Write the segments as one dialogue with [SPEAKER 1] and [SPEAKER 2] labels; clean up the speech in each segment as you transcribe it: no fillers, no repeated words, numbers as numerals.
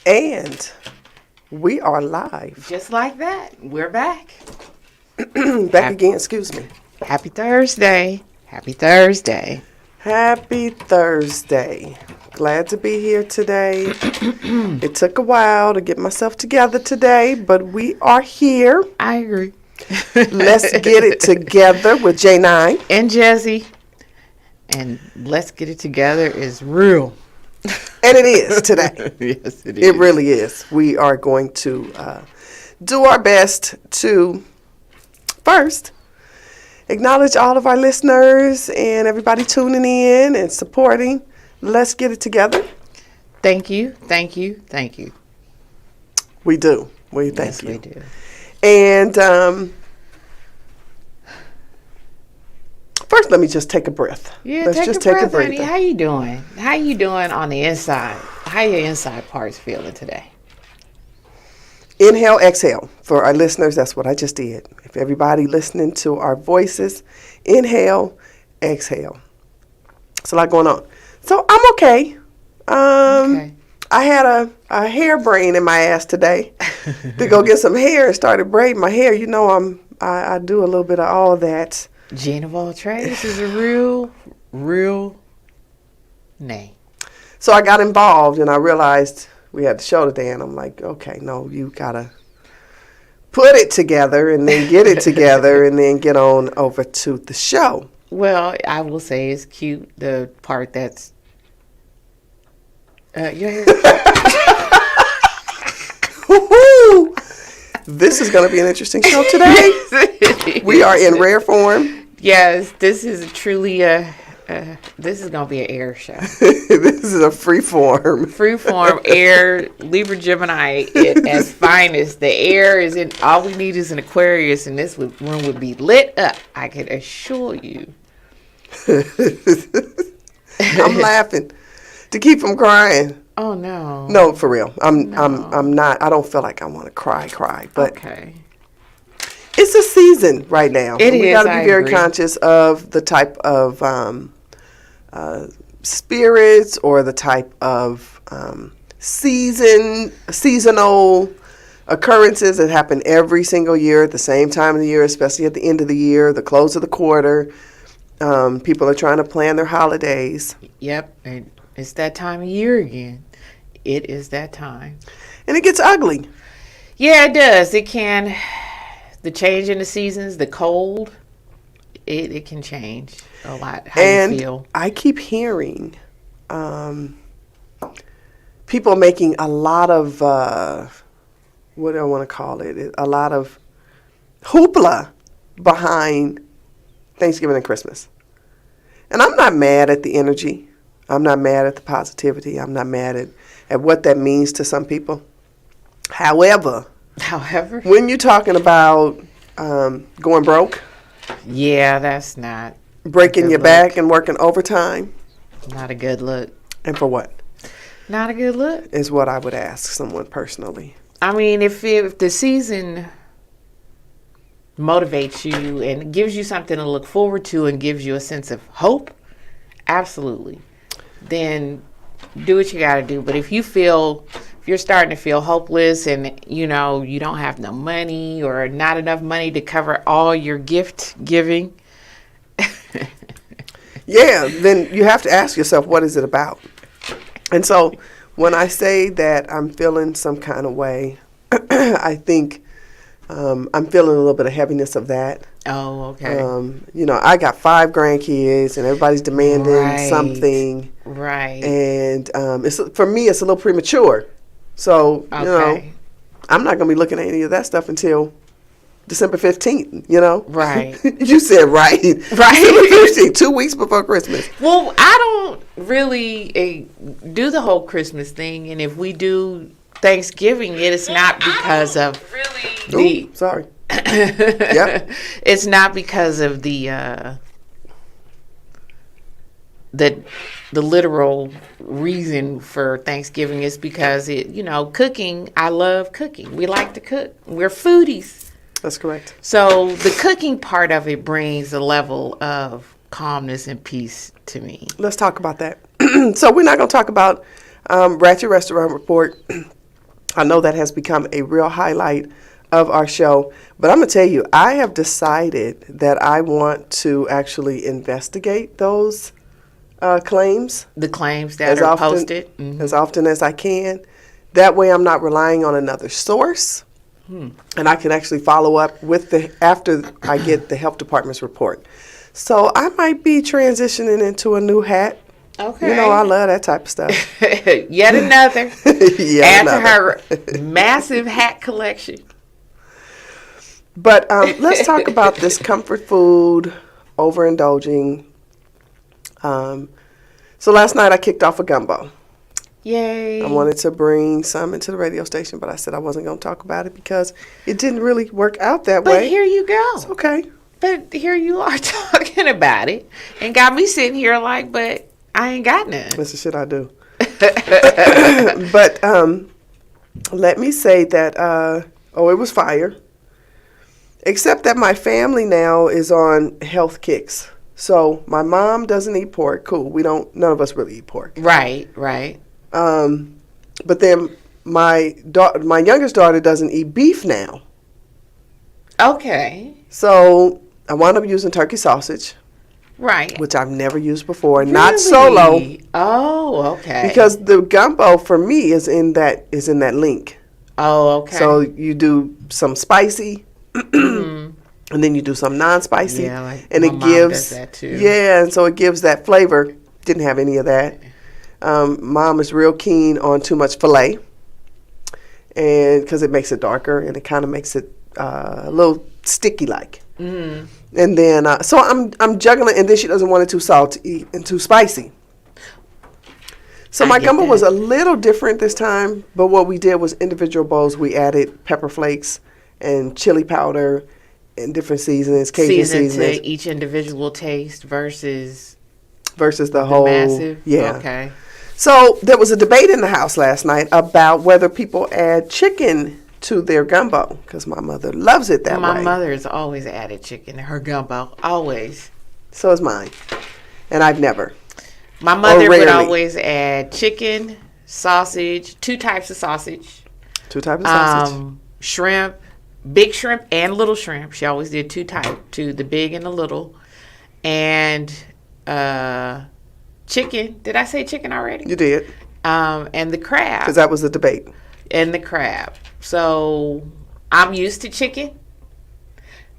[SPEAKER 1] And we are live.
[SPEAKER 2] Just like that. We're back.
[SPEAKER 1] Back again, excuse me.
[SPEAKER 2] Happy Thursday. Happy Thursday.
[SPEAKER 1] Happy Thursday. Glad to be here today. It took a while to get myself together today, but we are here.
[SPEAKER 2] I agree.
[SPEAKER 1] Let's get it together with Jnine
[SPEAKER 2] and Jezzi. And let's get it together is real.
[SPEAKER 1] And it is today.
[SPEAKER 2] Yes, it is.
[SPEAKER 1] It really is. We are going to do our best to first acknowledge all of our listeners and everybody tuning in and supporting. Let's get it together.
[SPEAKER 2] Thank you. Thank you. Thank you.
[SPEAKER 1] We do. We thank you.
[SPEAKER 2] Yes, we do.
[SPEAKER 1] And first, let me just take a breath.
[SPEAKER 2] Yeah,
[SPEAKER 1] Let's just take a breath,
[SPEAKER 2] honey. How you doing? How you doing on the inside? How your inside parts feeling today?
[SPEAKER 1] Inhale, exhale. For our listeners, that's what I just did. If everybody listening to our voices, inhale, exhale. It's a lot going on. So I'm okay.
[SPEAKER 2] Okay.
[SPEAKER 1] I had a hair brain in my ass today to go get some hair and started braiding my hair. You know, I do a little bit of all that.
[SPEAKER 2] Gene of all trades is a real name.
[SPEAKER 1] So I got involved and I realized we had the show today, and I'm like, okay, no, you gotta put it together and then get it together and then get on over to the show.
[SPEAKER 2] Well, I will say it's cute, the part that's your hair.
[SPEAKER 1] Woo-hoo! This is going to be an interesting show today. We are in rare form.
[SPEAKER 2] Yes, this is truly this is going to be an air show.
[SPEAKER 1] This is a free form.
[SPEAKER 2] Freeform air, Libra Gemini at its finest. The air is in, all we need is an Aquarius, and this room would be lit up. I can assure you.
[SPEAKER 1] I'm laughing to keep from crying.
[SPEAKER 2] Oh, no.
[SPEAKER 1] No, for real. I'm not. I don't feel like I want to cry, but
[SPEAKER 2] okay.
[SPEAKER 1] It's a season right now.
[SPEAKER 2] It
[SPEAKER 1] we
[SPEAKER 2] is,
[SPEAKER 1] got to be
[SPEAKER 2] I
[SPEAKER 1] very
[SPEAKER 2] agree.
[SPEAKER 1] conscious of the type of spirits or the type of seasonal occurrences that happen every single year at the same time of the year, especially at the end of the year, the close of the quarter. People are trying to plan their holidays.
[SPEAKER 2] Yep, and it's that time of year again. It is that time.
[SPEAKER 1] And it gets ugly.
[SPEAKER 2] Yeah, it does. It can. The change in the seasons, the cold, it can change a lot how you feel.
[SPEAKER 1] I keep hearing people making a lot of, what do I want to call it? A lot of hoopla behind Thanksgiving and Christmas. And I'm not mad at the energy. I'm not mad at the positivity. I'm not mad at what that means to some people. However, when you're talking about going broke,
[SPEAKER 2] yeah, that's not
[SPEAKER 1] breaking your back and working overtime,
[SPEAKER 2] not a good look.
[SPEAKER 1] And for what?
[SPEAKER 2] Not a good look
[SPEAKER 1] is what I would ask someone personally.
[SPEAKER 2] I mean, if the season motivates you and gives you something to look forward to and gives you a sense of hope, absolutely, then do what you got to do. But if you're starting to feel hopeless and you don't have no money or not enough money to cover all your gift giving,
[SPEAKER 1] yeah, then you have to ask yourself, what is it about? And so when I say that I'm feeling some kind of way, I think I'm feeling a little bit of heaviness of that.
[SPEAKER 2] Oh, okay.
[SPEAKER 1] I got 5 grandkids and everybody's demanding something.
[SPEAKER 2] Right.
[SPEAKER 1] And for me, it's a little premature. So, I'm not going to be looking at any of that stuff until December 15th,
[SPEAKER 2] Right.
[SPEAKER 1] You said right. Right. December 15th, 2 weeks before Christmas.
[SPEAKER 2] Well, I don't really do the whole Christmas thing. And if we do Thanksgiving, it's not because of
[SPEAKER 1] sorry. Yep.
[SPEAKER 2] It's not because of the literal reason for Thanksgiving. Is because cooking. I love cooking. We like to cook. We're foodies.
[SPEAKER 1] That's correct.
[SPEAKER 2] So the cooking part of it brings a level of calmness and peace to me.
[SPEAKER 1] Let's talk about that. So we're not going to talk about Ratchet Restaurant Report. I know that has become a real highlight of our show. But I'm going to tell you, I have decided that I want to actually investigate those claims
[SPEAKER 2] The claims that are posted. Mm-hmm.
[SPEAKER 1] as often as I can. That way I'm not relying on another source. And I can actually follow up with after I get the health department's report. So I might be transitioning into a new hat.
[SPEAKER 2] Okay.
[SPEAKER 1] You know, I love that type of stuff.
[SPEAKER 2] Yet another.
[SPEAKER 1] Yet
[SPEAKER 2] Add to her massive hat collection.
[SPEAKER 1] But let's talk about this comfort food, overindulging. So last night I kicked off a gumbo.
[SPEAKER 2] Yay.
[SPEAKER 1] I wanted to bring some into the radio station, but I said I wasn't going to talk about it because it didn't really work out that way.
[SPEAKER 2] But here you go.
[SPEAKER 1] It's okay.
[SPEAKER 2] But here you are talking about it and got me sitting here like, but I ain't got none.
[SPEAKER 1] That's the shit I do. But let me say that, it was fire. Except that my family now is on health kicks. So my mom doesn't eat pork. Cool. None of us really eat pork.
[SPEAKER 2] Right.
[SPEAKER 1] But then my youngest daughter doesn't eat beef now.
[SPEAKER 2] Okay.
[SPEAKER 1] So I wound up using turkey sausage.
[SPEAKER 2] Right.
[SPEAKER 1] Which I've never used before.
[SPEAKER 2] Really?
[SPEAKER 1] Not solo.
[SPEAKER 2] Oh, okay.
[SPEAKER 1] Because the gumbo for me is in that link.
[SPEAKER 2] Oh, okay.
[SPEAKER 1] So you do some spicy, and then you do some non-spicy,
[SPEAKER 2] and it gives that too.
[SPEAKER 1] Yeah, and so it gives that flavor. Didn't have any of that. Mom is real keen on too much filet, and because it makes it darker and it kind of makes it a little sticky like. Mm. And then so I'm juggling, and then she doesn't want it too salty and too spicy. So my gumbo was a little different this time, but what we did was individual bowls. We added pepper flakes and chili powder and different seasonings, Cajun seasonings.
[SPEAKER 2] To each individual taste versus
[SPEAKER 1] the whole
[SPEAKER 2] massive.
[SPEAKER 1] Yeah.
[SPEAKER 2] Okay.
[SPEAKER 1] So there was a debate in the house last night about whether people add chicken to their gumbo, because my mother loves it that way.
[SPEAKER 2] My mother has always added chicken to her gumbo, always.
[SPEAKER 1] So is mine, and I've never.
[SPEAKER 2] My mother would always add chicken, sausage, two types of sausage. Shrimp, big shrimp and little shrimp. She always did two types, the big and the little. And chicken. Did I say chicken already?
[SPEAKER 1] You did.
[SPEAKER 2] And the crab.
[SPEAKER 1] Because that was the debate.
[SPEAKER 2] And the crab. So I'm used to chicken.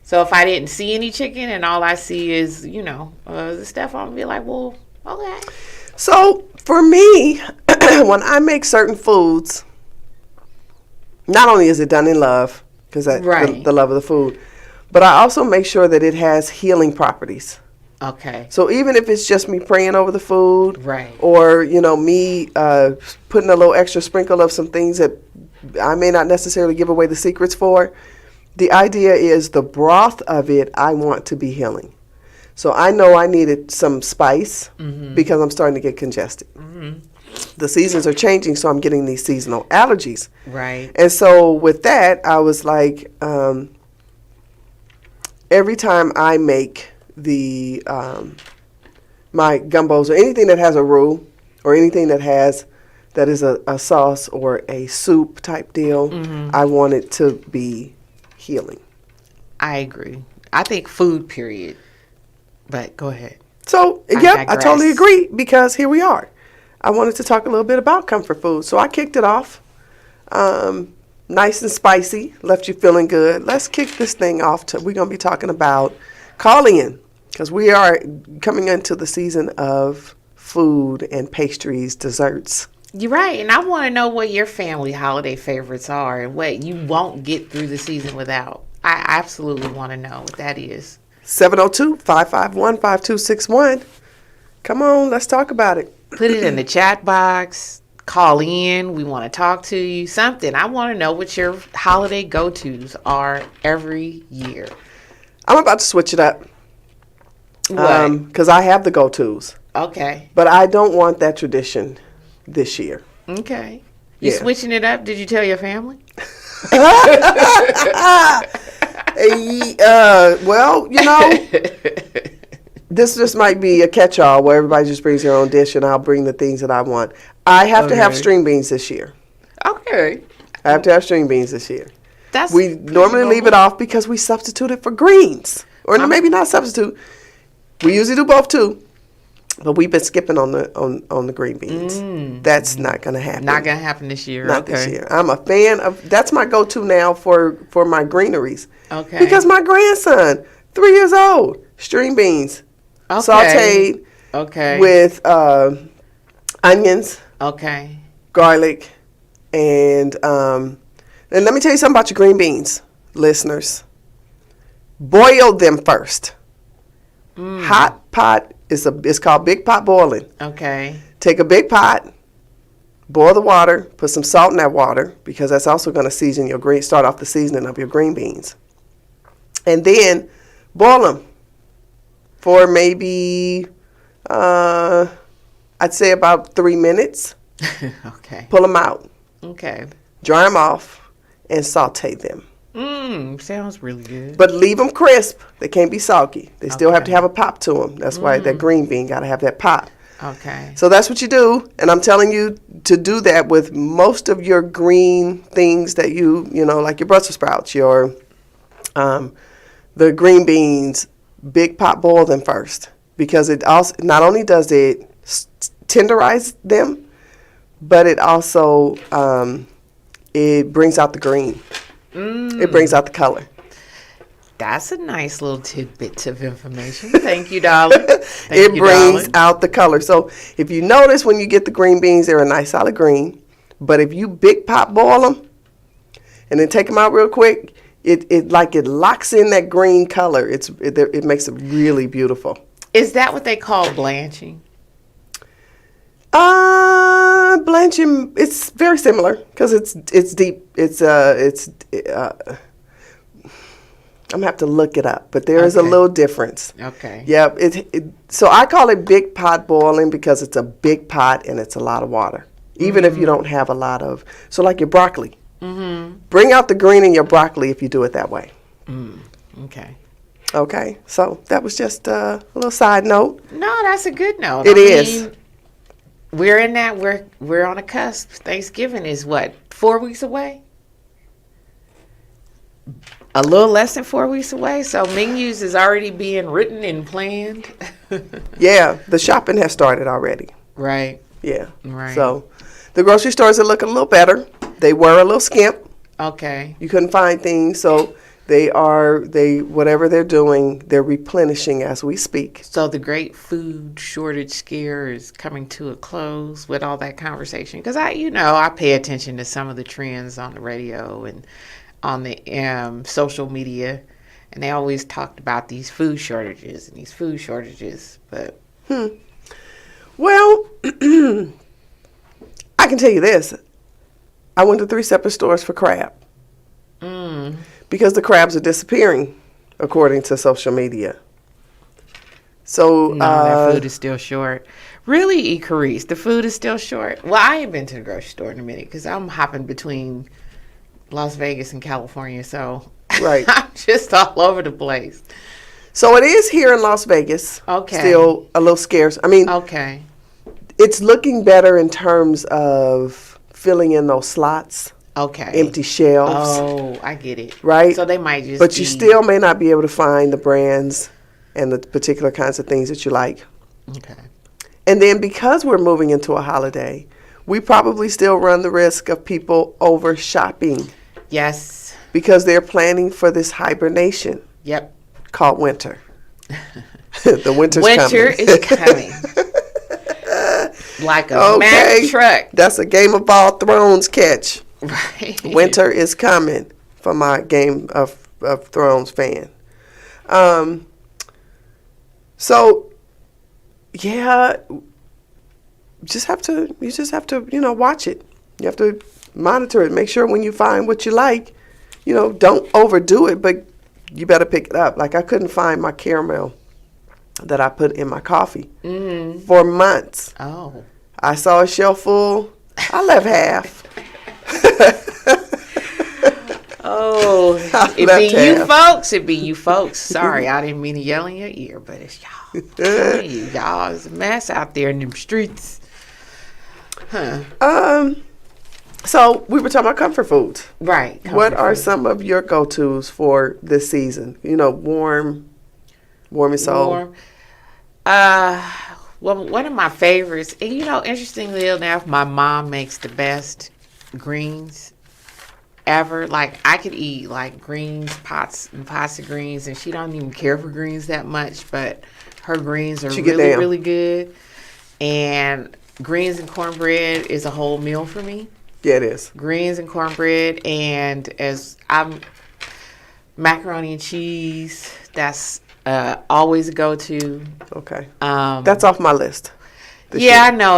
[SPEAKER 2] So if I didn't see any chicken and all I see is, the stuff, I'm going to be like, well, okay.
[SPEAKER 1] So for me, when I make certain foods, not only is it done in love, because the love of the food, but I also make sure that it has healing properties.
[SPEAKER 2] Okay.
[SPEAKER 1] So even if it's just me praying over the food,
[SPEAKER 2] right,
[SPEAKER 1] or me putting a little extra sprinkle of some things that I may not necessarily give away the secrets for, the idea is the broth of it I want to be healing. So I know I needed some spice because I'm starting to get congested. Mm-hmm. The seasons are changing, so I'm getting these seasonal allergies.
[SPEAKER 2] Right.
[SPEAKER 1] And so with that, I was like, every time I make the my gumbos or anything that has a roux or anything that is a sauce or a soup type deal, I want it to be healing.
[SPEAKER 2] I agree. I think food, period. But go ahead.
[SPEAKER 1] So, I totally agree, because here we are. I wanted to talk a little bit about comfort food. So I kicked it off. Nice and spicy. Left you feeling good. Let's kick this thing off. We're going to be talking about calling in, because we are coming into the season of food and pastries, desserts.
[SPEAKER 2] You're right. And I want to know what your family holiday favorites are and what you won't get through the season without. I absolutely want to know what that is.
[SPEAKER 1] 702-551-5261. Come on, let's talk about it.
[SPEAKER 2] Put it in the chat box. Call in. We want to talk to you. Something. I want to know what your holiday go-tos are every year. I'm
[SPEAKER 1] about to switch it up.
[SPEAKER 2] What?
[SPEAKER 1] Because I have the go-tos.
[SPEAKER 2] Okay.
[SPEAKER 1] But I don't want that tradition this year.
[SPEAKER 2] Okay. You switching it up? Did you tell your family?
[SPEAKER 1] Well, this just might be a catch-all where everybody just brings their own dish and I'll bring the things that I want. I have to have string beans this year.
[SPEAKER 2] Okay.
[SPEAKER 1] I have to have string beans this year.
[SPEAKER 2] That's
[SPEAKER 1] We normally leave it off because we substitute it for greens. Or maybe not substitute. We usually do both too. But we've been skipping on the green beans. That's not going to happen.
[SPEAKER 2] Not gonna happen this year.
[SPEAKER 1] Not this year. I'm a fan of. That's my go-to now for my greeneries.
[SPEAKER 2] Okay.
[SPEAKER 1] Because my grandson, 3 years old, string beans, sautéed, with onions, garlic, and let me tell you something about your green beans, listeners. Boil them first. Hot pot it's called big pot boiling.
[SPEAKER 2] Okay.
[SPEAKER 1] Take a big pot, boil the water, put some salt in that water because that's also going to season your start off the seasoning of your green beans. And then boil them for maybe, I'd say about 3 minutes.
[SPEAKER 2] Okay.
[SPEAKER 1] Pull them out.
[SPEAKER 2] Okay.
[SPEAKER 1] Dry them off and saute them.
[SPEAKER 2] Sounds really good.
[SPEAKER 1] But leave them crisp. They can't be soggy. They still have to have a pop to them. That's why that green bean got to have that pop.
[SPEAKER 2] Okay.
[SPEAKER 1] So that's what you do. And I'm telling you to do that with most of your green things that you know, like your Brussels sprouts, your the green beans, big pot boil them first. Because it also, not only does it tenderize them, but it also, it brings out the green. It brings out the color.
[SPEAKER 2] That's a nice little tidbit of information. Thank you, darling.
[SPEAKER 1] It brings out the color. So if you notice when you get the green beans, they're a nice solid green. But if you big pot boil them and then take them out real quick, it locks in that green color. It makes it really beautiful.
[SPEAKER 2] Is that what they call blanching?
[SPEAKER 1] Blanching, it's very similar because it's deep. I'm gonna have to look it up, but there is a little difference.
[SPEAKER 2] Okay.
[SPEAKER 1] Yep. So I call it big pot boiling because it's a big pot and it's a lot of water. Even if you don't have a lot of, so like your broccoli. Bring out the green in your broccoli if you do it that way.
[SPEAKER 2] Okay.
[SPEAKER 1] Okay. So that was just a little side note.
[SPEAKER 2] No, that's a good note.
[SPEAKER 1] It is.
[SPEAKER 2] We're in that. We're on a cusp. Thanksgiving is what, 4 weeks away? A little less than 4 weeks away. So menus is already being written and planned.
[SPEAKER 1] Yeah, the shopping has started already.
[SPEAKER 2] Right.
[SPEAKER 1] Yeah.
[SPEAKER 2] Right.
[SPEAKER 1] So the grocery stores are looking a little better. They were a little skimp.
[SPEAKER 2] Okay.
[SPEAKER 1] You couldn't find things, so whatever they're doing, they're replenishing as we speak.
[SPEAKER 2] So the great food shortage scare is coming to a close with all that conversation. Because I pay attention to some of the trends on the radio and on the social media, and they always talked about these food shortages. But
[SPEAKER 1] Well, I can tell you this. I went to 3 separate stores for crab. Because the crabs are disappearing, according to social media. So
[SPEAKER 2] that food is still short. Really, Carice, the food is still short. Well, I ain't been to the grocery store in a minute because I'm hopping between Las Vegas and California, so
[SPEAKER 1] right.
[SPEAKER 2] I'm just all over the place.
[SPEAKER 1] So it is here in Las Vegas.
[SPEAKER 2] Okay.
[SPEAKER 1] Still a little scarce. I mean,
[SPEAKER 2] okay.
[SPEAKER 1] It's looking better in terms of filling in those slots.
[SPEAKER 2] Okay.
[SPEAKER 1] Empty shelves.
[SPEAKER 2] Oh, I get it.
[SPEAKER 1] Right?
[SPEAKER 2] So they might just
[SPEAKER 1] But you still may not be able to find the brands and the particular kinds of things that you like.
[SPEAKER 2] Okay.
[SPEAKER 1] And then because we're moving into a holiday, we probably still run the risk of people over shopping.
[SPEAKER 2] Yes.
[SPEAKER 1] Because they're planning for this hibernation.
[SPEAKER 2] Yep.
[SPEAKER 1] Called winter. The winter
[SPEAKER 2] is coming. Like a Mack truck.
[SPEAKER 1] That's a Game of Thrones catch.
[SPEAKER 2] Right.
[SPEAKER 1] Winter is coming for my Game of Thrones fan. So, yeah, you just have to, watch it. You have to monitor it. Make sure when you find what you like, don't overdo it, but you better pick it up. Like I couldn't find my caramel that I put in my coffee for months.
[SPEAKER 2] Oh.
[SPEAKER 1] I saw a shelf full. I left half.
[SPEAKER 2] Oh, it be you folks. Sorry, I didn't mean to yell in your ear, but it's y'all. Y'all is a mess out there in them streets. Huh.
[SPEAKER 1] So we were talking about comfort foods.
[SPEAKER 2] Right.
[SPEAKER 1] What
[SPEAKER 2] comfort
[SPEAKER 1] are
[SPEAKER 2] food.
[SPEAKER 1] some of your go-tos for this season? Warm and so.
[SPEAKER 2] Warm. Well, one of my favorites, and interestingly enough, my mom makes the best greens ever. Like, I could eat like greens, pots and pots of greens, and she don't even care for greens that much, but her greens are
[SPEAKER 1] She get
[SPEAKER 2] really,
[SPEAKER 1] down.
[SPEAKER 2] really good. And greens and cornbread is a whole meal for me.
[SPEAKER 1] Yeah, it is.
[SPEAKER 2] Greens and cornbread, and as I'm macaroni and cheese, that's always a go-to.
[SPEAKER 1] Okay.
[SPEAKER 2] Um,
[SPEAKER 1] That's off my list. this
[SPEAKER 2] yeah,
[SPEAKER 1] year.
[SPEAKER 2] I know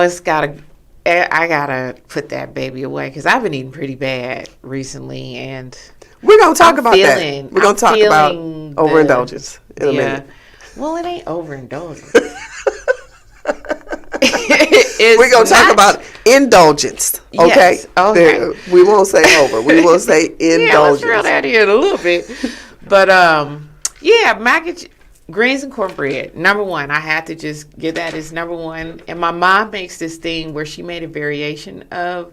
[SPEAKER 2] I gotta put that baby away because I've been eating pretty bad recently, and
[SPEAKER 1] We're going to talk
[SPEAKER 2] I'm
[SPEAKER 1] about
[SPEAKER 2] feeling-
[SPEAKER 1] that. We're going to
[SPEAKER 2] I'm
[SPEAKER 1] talk about
[SPEAKER 2] feeling
[SPEAKER 1] overindulgence in a
[SPEAKER 2] yeah.
[SPEAKER 1] minute.
[SPEAKER 2] Well, it ain't overindulgence.
[SPEAKER 1] We're going to talk about indulgence. Okay?
[SPEAKER 2] Yes, okay.
[SPEAKER 1] We won't say over. We will say indulgence.
[SPEAKER 2] Yeah, let's reel that in a little bit. But yeah, greens and cornbread. Number one, I had to just get that as number one. And my mom makes this thing where she made a variation of,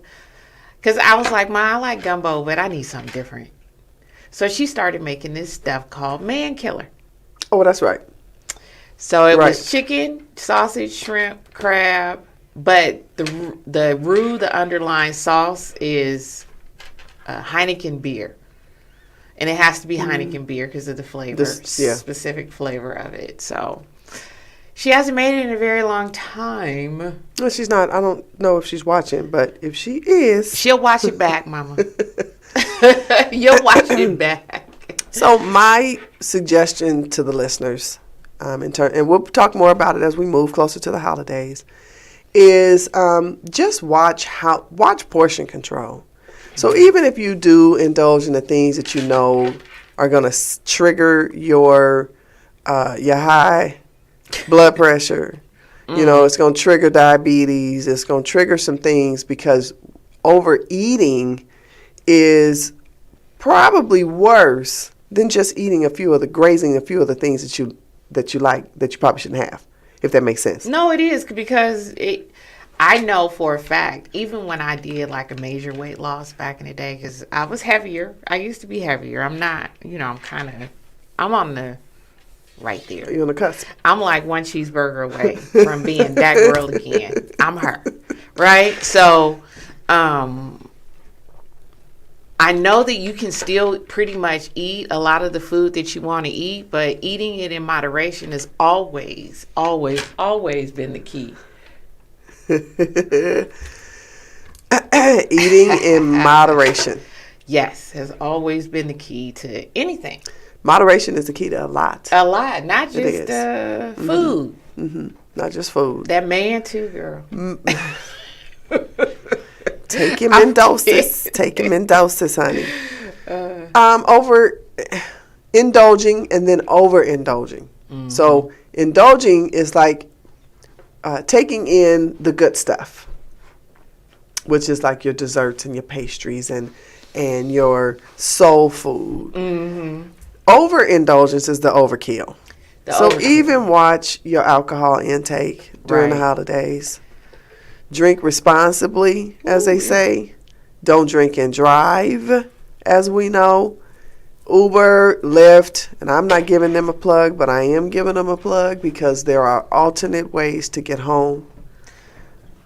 [SPEAKER 2] because I was like, Ma, I like gumbo, but I need something different. So she started making this stuff called Man Killer.
[SPEAKER 1] Oh, that's right.
[SPEAKER 2] So it
[SPEAKER 1] Right.
[SPEAKER 2] was chicken, sausage, shrimp, crab, but the underlying sauce is Heineken beer. And it has to be Heineken beer because of the flavor, specific flavor of it. So she hasn't made it in a very long time.
[SPEAKER 1] No, she's not. I don't know if she's watching, but if she is.
[SPEAKER 2] She'll watch it back, Mama. You'll watch it back.
[SPEAKER 1] So my suggestion to the listeners, and we'll talk more about it as we move closer to the holidays, is just watch portion control. So even if you do indulge in the things that you know are going to trigger your high blood pressure, it's going to trigger diabetes, it's going to trigger some things, because overeating is probably worse than just grazing a few of the things that you like that you probably shouldn't have, if that makes sense.
[SPEAKER 2] No, it is, because I know for a fact, even when I did like a major weight loss back in the day, because I was heavier. I used to be heavier. I'm not, I'm on the right there.
[SPEAKER 1] You're on the cusp.
[SPEAKER 2] I'm like one cheeseburger away from being that girl again. I'm her. Right? So, I know that you can still pretty much eat a lot of the food that you want to eat, but eating it in moderation has always, always, always been the key.
[SPEAKER 1] Eating in moderation.
[SPEAKER 2] Yes, has always been the key to anything.
[SPEAKER 1] Moderation is the key to a lot.
[SPEAKER 2] A lot, not
[SPEAKER 1] It
[SPEAKER 2] just
[SPEAKER 1] is.
[SPEAKER 2] food.
[SPEAKER 1] Mm-hmm. Not just food.
[SPEAKER 2] That man too, girl.
[SPEAKER 1] Take him in doses. Take him in doses, honey. Over indulging and then overindulging. Mm-hmm. So indulging is like taking in the good stuff, which is like your desserts and your pastries and your soul food. Mm-hmm. Overindulgence is the overkill. Even watch your alcohol intake during the holidays. Drink responsibly, as they say. Don't drink and drive, as we know. Uber, Lyft, and I'm not giving them a plug, but I am giving them a plug because there are alternate ways to get home.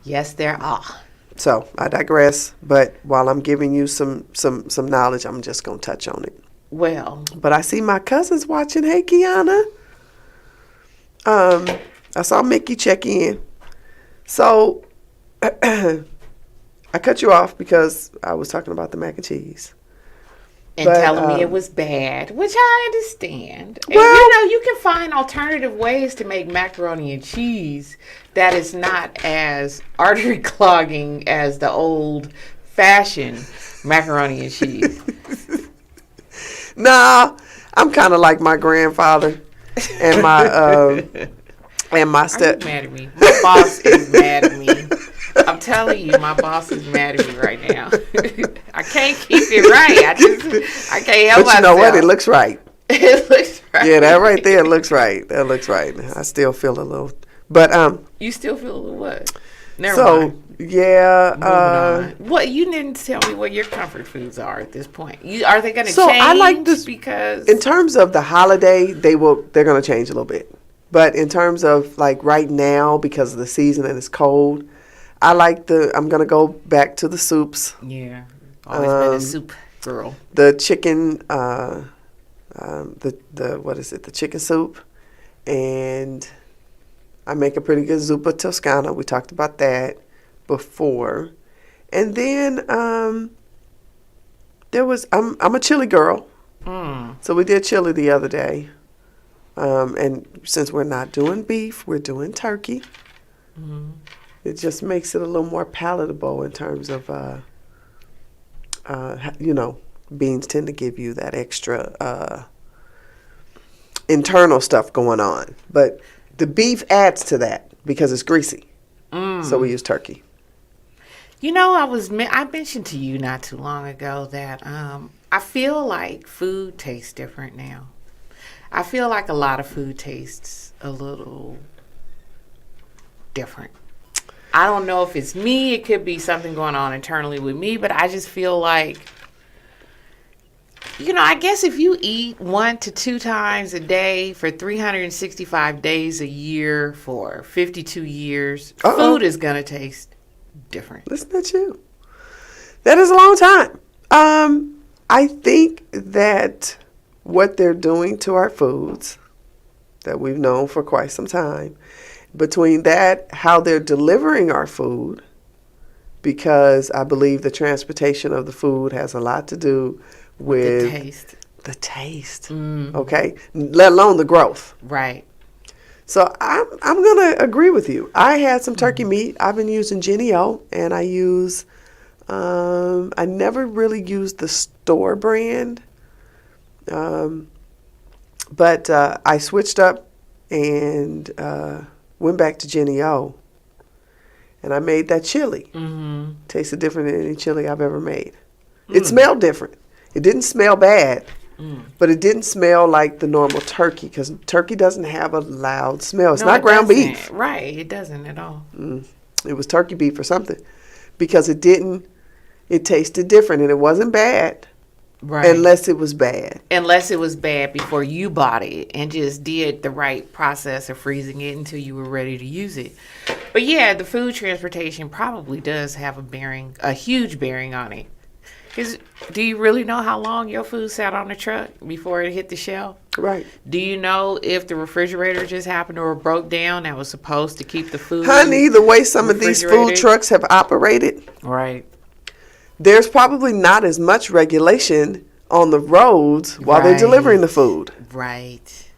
[SPEAKER 2] Yes, there are.
[SPEAKER 1] So I digress, but while I'm giving you some knowledge, I'm just going to touch on it.
[SPEAKER 2] Well.
[SPEAKER 1] But I see my cousins watching. Hey, Kiana. I saw Mickey check in. So I cut you off because I was talking about the mac and cheese.
[SPEAKER 2] And telling me it was bad, which I understand. And you can find alternative ways to make macaroni and cheese that is not as artery clogging as the old fashioned macaroni and cheese.
[SPEAKER 1] Nah, I'm kind of like my grandfather and my
[SPEAKER 2] step. Are you mad at me? My boss is mad at me. I'm telling you, my boss is mad at me right now. I can't keep it right. I can't help myself.
[SPEAKER 1] But you know what? It looks right.
[SPEAKER 2] It looks right.
[SPEAKER 1] Yeah, that right there looks right. That looks right. I still feel a little, but
[SPEAKER 2] You still feel a little what? Never mind.
[SPEAKER 1] Yeah.
[SPEAKER 2] Moving on. What you didn't tell me what your comfort foods are at this point. Are they going to
[SPEAKER 1] So
[SPEAKER 2] change?
[SPEAKER 1] I like this
[SPEAKER 2] because
[SPEAKER 1] in terms of the holiday, they're going to change a little bit. But in terms of like right now, because of the season and it's cold, I'm going to go back to the soups.
[SPEAKER 2] Yeah, always been a soup girl.
[SPEAKER 1] The chicken, what is it? The chicken soup, and I make a pretty good zuppa toscana. We talked about that before, and then I'm a chili girl, so we did chili the other day, and since we're not doing beef, we're doing turkey. It just makes it a little more palatable in terms of beans tend to give you that extra internal stuff going on, but the beef adds to that because it's greasy. So we use turkey.
[SPEAKER 2] I mentioned to you not too long ago that I feel like food tastes different now. I feel like a lot of food tastes a little different. I don't know if it's me. It could be something going on internally with me, but I just feel like, I guess if you eat 1 to 2 times a day for 365 days a year for 52 years, food is going to taste different.
[SPEAKER 1] Listen to you. That is a long time. I think that what they're doing to our foods that we've known for quite some time, between that, how they're delivering our food, because I believe the transportation of the food has a lot to do with the taste. Okay, let alone the growth.
[SPEAKER 2] Right.
[SPEAKER 1] So I'm gonna agree with you. I had some turkey meat. I've been using Jennie, and I use I never really used the store brand, but I switched up and went back to Jennie, and I made that chili. Tasted different than any chili I've ever made. It smelled different. It didn't smell bad, but it didn't smell like the normal turkey, because turkey doesn't have a loud smell. It's not ground beef.
[SPEAKER 2] Right, it doesn't at all.
[SPEAKER 1] It was turkey beef or something, because it tasted different, and it wasn't bad. Right. Unless it was bad.
[SPEAKER 2] Unless it was bad before you bought it and just did the right process of freezing it until you were ready to use it. But yeah, the food transportation probably does have a huge bearing on it. Do you really know how long your food sat on the truck before it hit the shelf?
[SPEAKER 1] Right.
[SPEAKER 2] Do you know if the refrigerator just happened or broke down that was supposed to keep the food?
[SPEAKER 1] Honey, the way some of these food trucks have operated.
[SPEAKER 2] Right.
[SPEAKER 1] There's probably not as much regulation on the roads while they're delivering the food.
[SPEAKER 2] Right.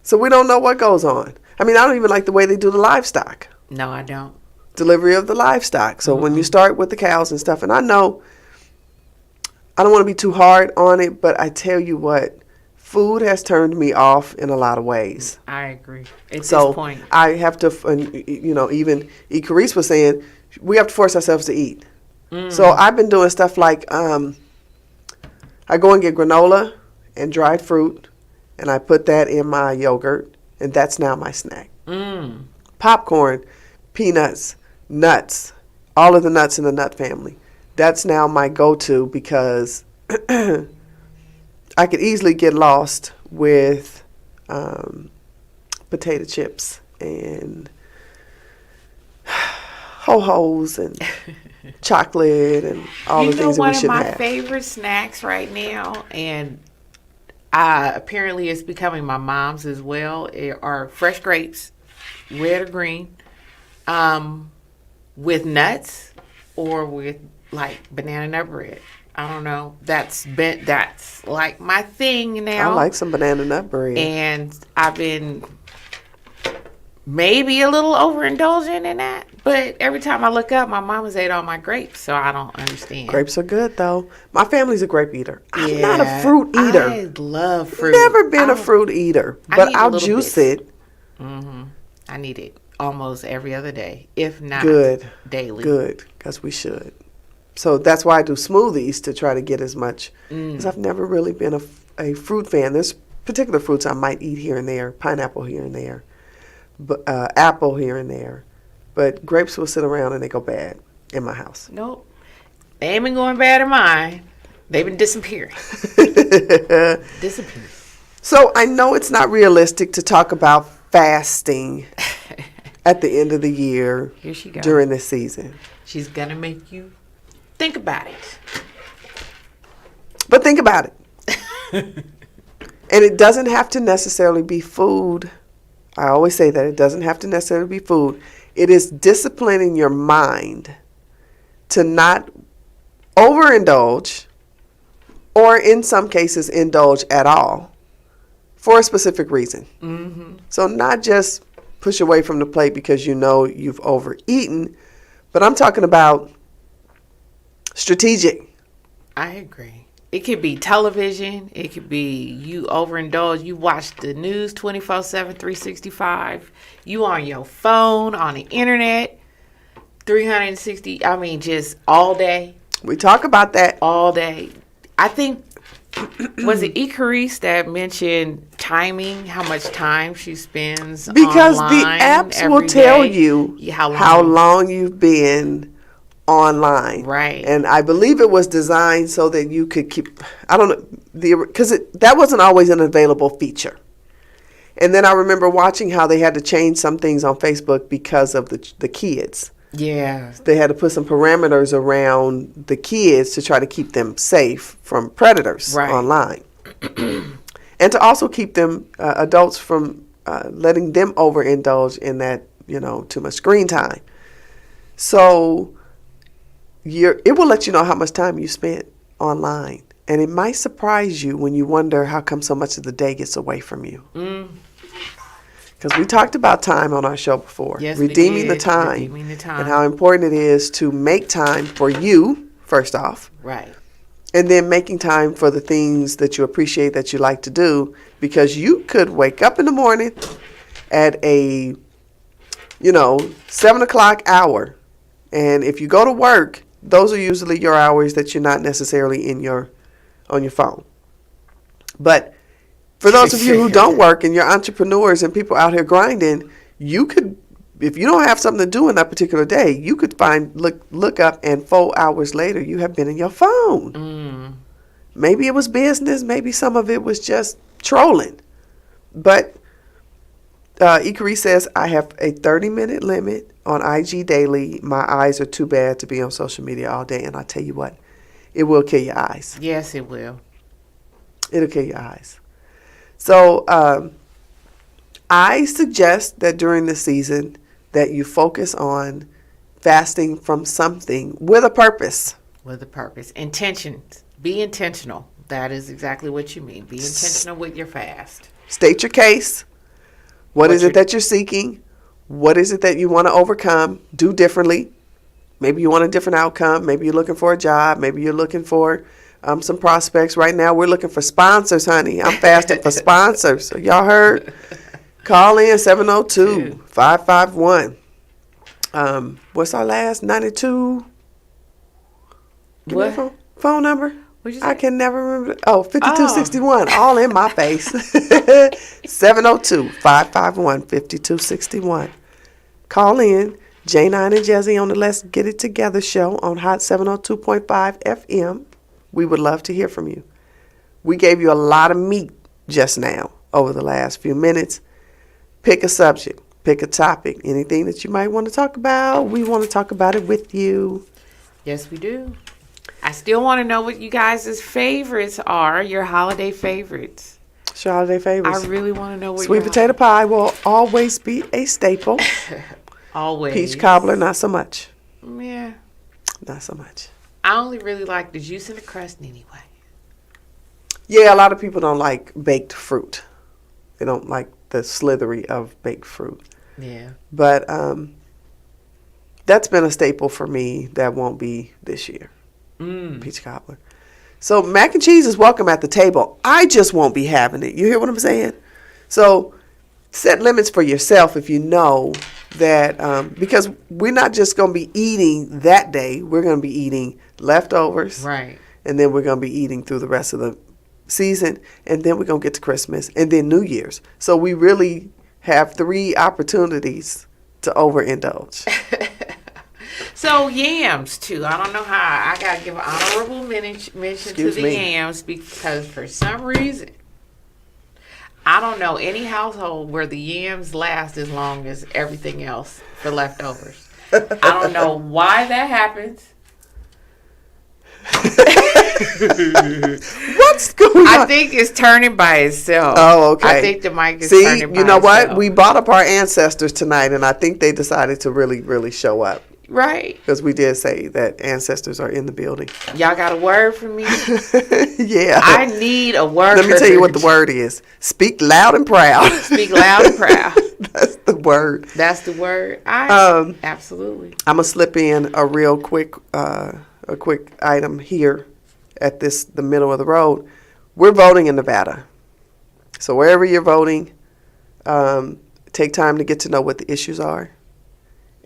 [SPEAKER 1] So we don't know what goes on. I mean, I don't even like the way they do the livestock.
[SPEAKER 2] No, I don't.
[SPEAKER 1] Delivery of the livestock. So when you start with the cows and stuff, and I know I don't want to be too hard on it, but I tell you what, food has turned me off in a lot of ways.
[SPEAKER 2] I agree. At this point.
[SPEAKER 1] I have to, even Carice was saying, we have to force ourselves to eat. So I've been doing stuff like I go and get granola and dried fruit, and I put that in my yogurt, and that's now my snack. Popcorn, peanuts, nuts, all of the nuts in the nut family. That's now my go-to, because I could easily get lost with potato chips and ho-hos and chocolate and all the things that we should have.
[SPEAKER 2] One of my favorite snacks right now, and apparently it's becoming my mom's as well, are fresh grapes, red or green, with nuts or with like banana nut bread. I don't know. That's like my thing now.
[SPEAKER 1] I like some banana nut bread.
[SPEAKER 2] And I've been maybe a little overindulgent in that. But every time I look up, my mama's ate all my grapes, so I don't understand.
[SPEAKER 1] Grapes are good, though. My family's a grape eater. I'm not a fruit eater.
[SPEAKER 2] I love fruit.
[SPEAKER 1] Never been a fruit eater, but I'll juice it.
[SPEAKER 2] I need it almost every other day, if not daily.
[SPEAKER 1] Good, because we should. So that's why I do smoothies, to try to get as much. Because I've never really been a fruit fan. There's particular fruits I might eat here and there, pineapple here and there, but apple here and there. But grapes will sit around and they go bad in my house.
[SPEAKER 2] Nope. They ain't been going bad in mine. They've been disappearing. Disappearing.
[SPEAKER 1] So I know it's not realistic to talk about fasting at the end of the year.
[SPEAKER 2] Here she goes.
[SPEAKER 1] During this season.
[SPEAKER 2] She's going to make you think about it.
[SPEAKER 1] But think about it. And it doesn't have to necessarily be food. I always say that it doesn't have to necessarily be food. It is disciplining your mind to not overindulge, or in some cases indulge at all, for a specific reason. Mm-hmm. So not just push away from the plate because you know you've overeaten, but I'm talking about strategic.
[SPEAKER 2] I agree. It could be television. It could be you overindulge. You watch the news 24/7, 365. You on your phone, on the internet, 360. I mean, just all day.
[SPEAKER 1] We talk about that.
[SPEAKER 2] All day. I think, was it Icarice that mentioned timing, how much time she spends
[SPEAKER 1] because
[SPEAKER 2] online
[SPEAKER 1] the apps
[SPEAKER 2] every
[SPEAKER 1] will tell
[SPEAKER 2] day?
[SPEAKER 1] you
[SPEAKER 2] how
[SPEAKER 1] long you've been online.
[SPEAKER 2] Right.
[SPEAKER 1] And I believe it was designed so that you could keep, I don't know, because that wasn't always an available feature. And then I remember watching how they had to change some things on Facebook because of the kids.
[SPEAKER 2] Yeah.
[SPEAKER 1] They had to put some parameters around the kids to try to keep them safe from predators online. And to also keep them, adults from letting them overindulge in that, too much screen time. So it will let you know how much time you spent online. And it might surprise you when you wonder how come so much of the day gets away from you. Because we talked about time on our show before.
[SPEAKER 2] Yes,
[SPEAKER 1] Redeeming the time. And how important it is to make time for you, first off.
[SPEAKER 2] Right.
[SPEAKER 1] And then making time for the things that you appreciate, that you like to do. Because you could wake up in the morning at a, 7 o'clock hour. And if you go to work, those are usually your hours that you're not necessarily on your phone. But for those of you who don't work and you're entrepreneurs and people out here grinding, you could, if you don't have something to do in that particular day, you could look up and 4 hours later you have been in your phone. Maybe it was business, maybe some of it was just trolling. But Icarice says, I have a 30-minute limit on IG daily. My eyes are too bad to be on social media all day. And I tell you what, it will kill your eyes.
[SPEAKER 2] Yes, it will.
[SPEAKER 1] It'll kill your eyes. So I suggest that during the season that you focus on fasting from something with a purpose.
[SPEAKER 2] With a purpose. Intentions. Be intentional. That is exactly what you mean. Be intentional with your fast.
[SPEAKER 1] State your case. What is it that you're seeking? What is it that you want to overcome? Do differently. Maybe you want a different outcome. Maybe you're looking for a job. Maybe you're looking for some prospects. Right now, we're looking for sponsors, honey. I'm fasting for sponsors. So y'all heard? Call in 702-551. What's our last 92? Give me a phone number. I can never remember. 5261. All in my face. 702-551-5261. Call in. Jnine and Jezzi on the Let's Get It Together show on Hot 702.5 FM. We would love to hear from you. We gave you a lot of meat just now over the last few minutes. Pick a subject. Pick a topic. Anything that you might want to talk about, we want to talk about it with you.
[SPEAKER 2] Yes, we do. I still want to know what you guys' favorites are, your holiday favorites.
[SPEAKER 1] What's your holiday favorites?
[SPEAKER 2] I really want to know what
[SPEAKER 1] Sweet potato pie will always be a staple.
[SPEAKER 2] Always.
[SPEAKER 1] Peach cobbler, not so much.
[SPEAKER 2] Yeah.
[SPEAKER 1] Not so much.
[SPEAKER 2] I only really like the juice and the crust anyway.
[SPEAKER 1] Yeah, a lot of people don't like baked fruit. They don't like the slithery of baked fruit.
[SPEAKER 2] Yeah.
[SPEAKER 1] But that's been a staple for me that won't be this year. Peach cobbler. So mac and cheese is welcome at the table. I just won't be having it. You hear what I'm saying? So set limits for yourself if you know that, because we're not just going to be eating that day. We're going to be eating leftovers.
[SPEAKER 2] Right.
[SPEAKER 1] And then we're going to be eating through the rest of the season. And then we're going to get to Christmas and then New Year's. So we really have 3 opportunities to overindulge.
[SPEAKER 2] So yams too. I don't know how. I gotta give an honorable mention to the yams because for some reason, I don't know any household where the yams last as long as everything else for leftovers. I don't know why that happens.
[SPEAKER 1] What's going on?
[SPEAKER 2] I think it's turning by itself.
[SPEAKER 1] Oh, okay.
[SPEAKER 2] I think the mic is turning by itself.
[SPEAKER 1] See, you know what? We brought up our ancestors tonight, and I think they decided to really, really show up.
[SPEAKER 2] Right.
[SPEAKER 1] Because we did say that ancestors are in the building.
[SPEAKER 2] Y'all got a word for me?
[SPEAKER 1] Yeah.
[SPEAKER 2] I need a word.
[SPEAKER 1] Let me tell you what the word is. Speak loud and proud.
[SPEAKER 2] Speak loud and proud.
[SPEAKER 1] That's the word.
[SPEAKER 2] That's the word. Absolutely.
[SPEAKER 1] I'm going to slip in a real quick item here at the middle of the road. We're voting in Nevada. So wherever you're voting, take time to get to know what the issues are.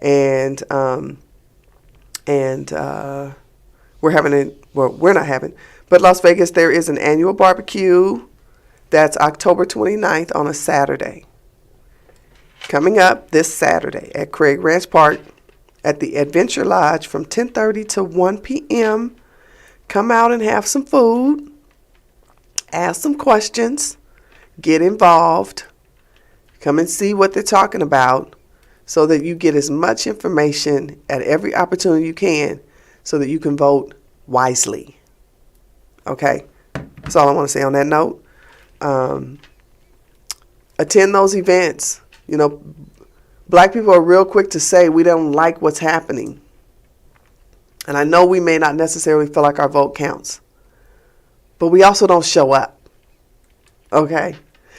[SPEAKER 1] And we're not having, but Las Vegas, there is an annual barbecue that's October 29th on a Saturday. Coming up this Saturday at Craig Ranch Park at the Adventure Lodge from 10:30 to 1 p.m. Come out and have some food, ask some questions, get involved, come and see what they're talking about, so that you get as much information at every opportunity you can so that you can vote wisely. Okay? That's all I want to say on that note. Attend those events. You know, black people are real quick to say we don't like what's happening. And I know we may not necessarily feel like our vote counts. But we also don't show up. Okay?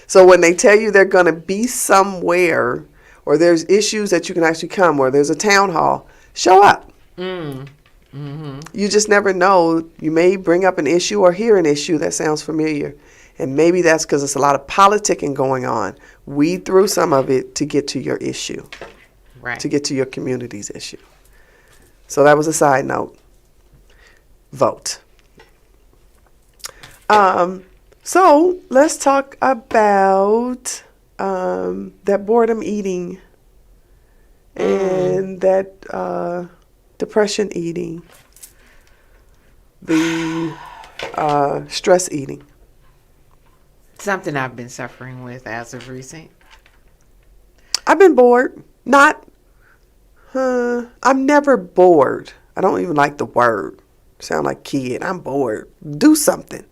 [SPEAKER 1] So when they tell you they're going to be somewhere, or there's issues that you can actually come, or there's a town hall, show up. Mm-hmm. You just never know. You may bring up an issue or hear an issue that sounds familiar. And maybe that's because there's a lot of politicking going on. Weed through some of it to get to your issue. Right. To get to your community's issue. So that was a side note. Vote. So let's talk about that boredom eating and that depression eating, the stress eating.
[SPEAKER 2] Something I've been suffering with as of recent.
[SPEAKER 1] I've been bored. I'm never bored. I don't even like the word. Sound like kid. I'm bored. Do something.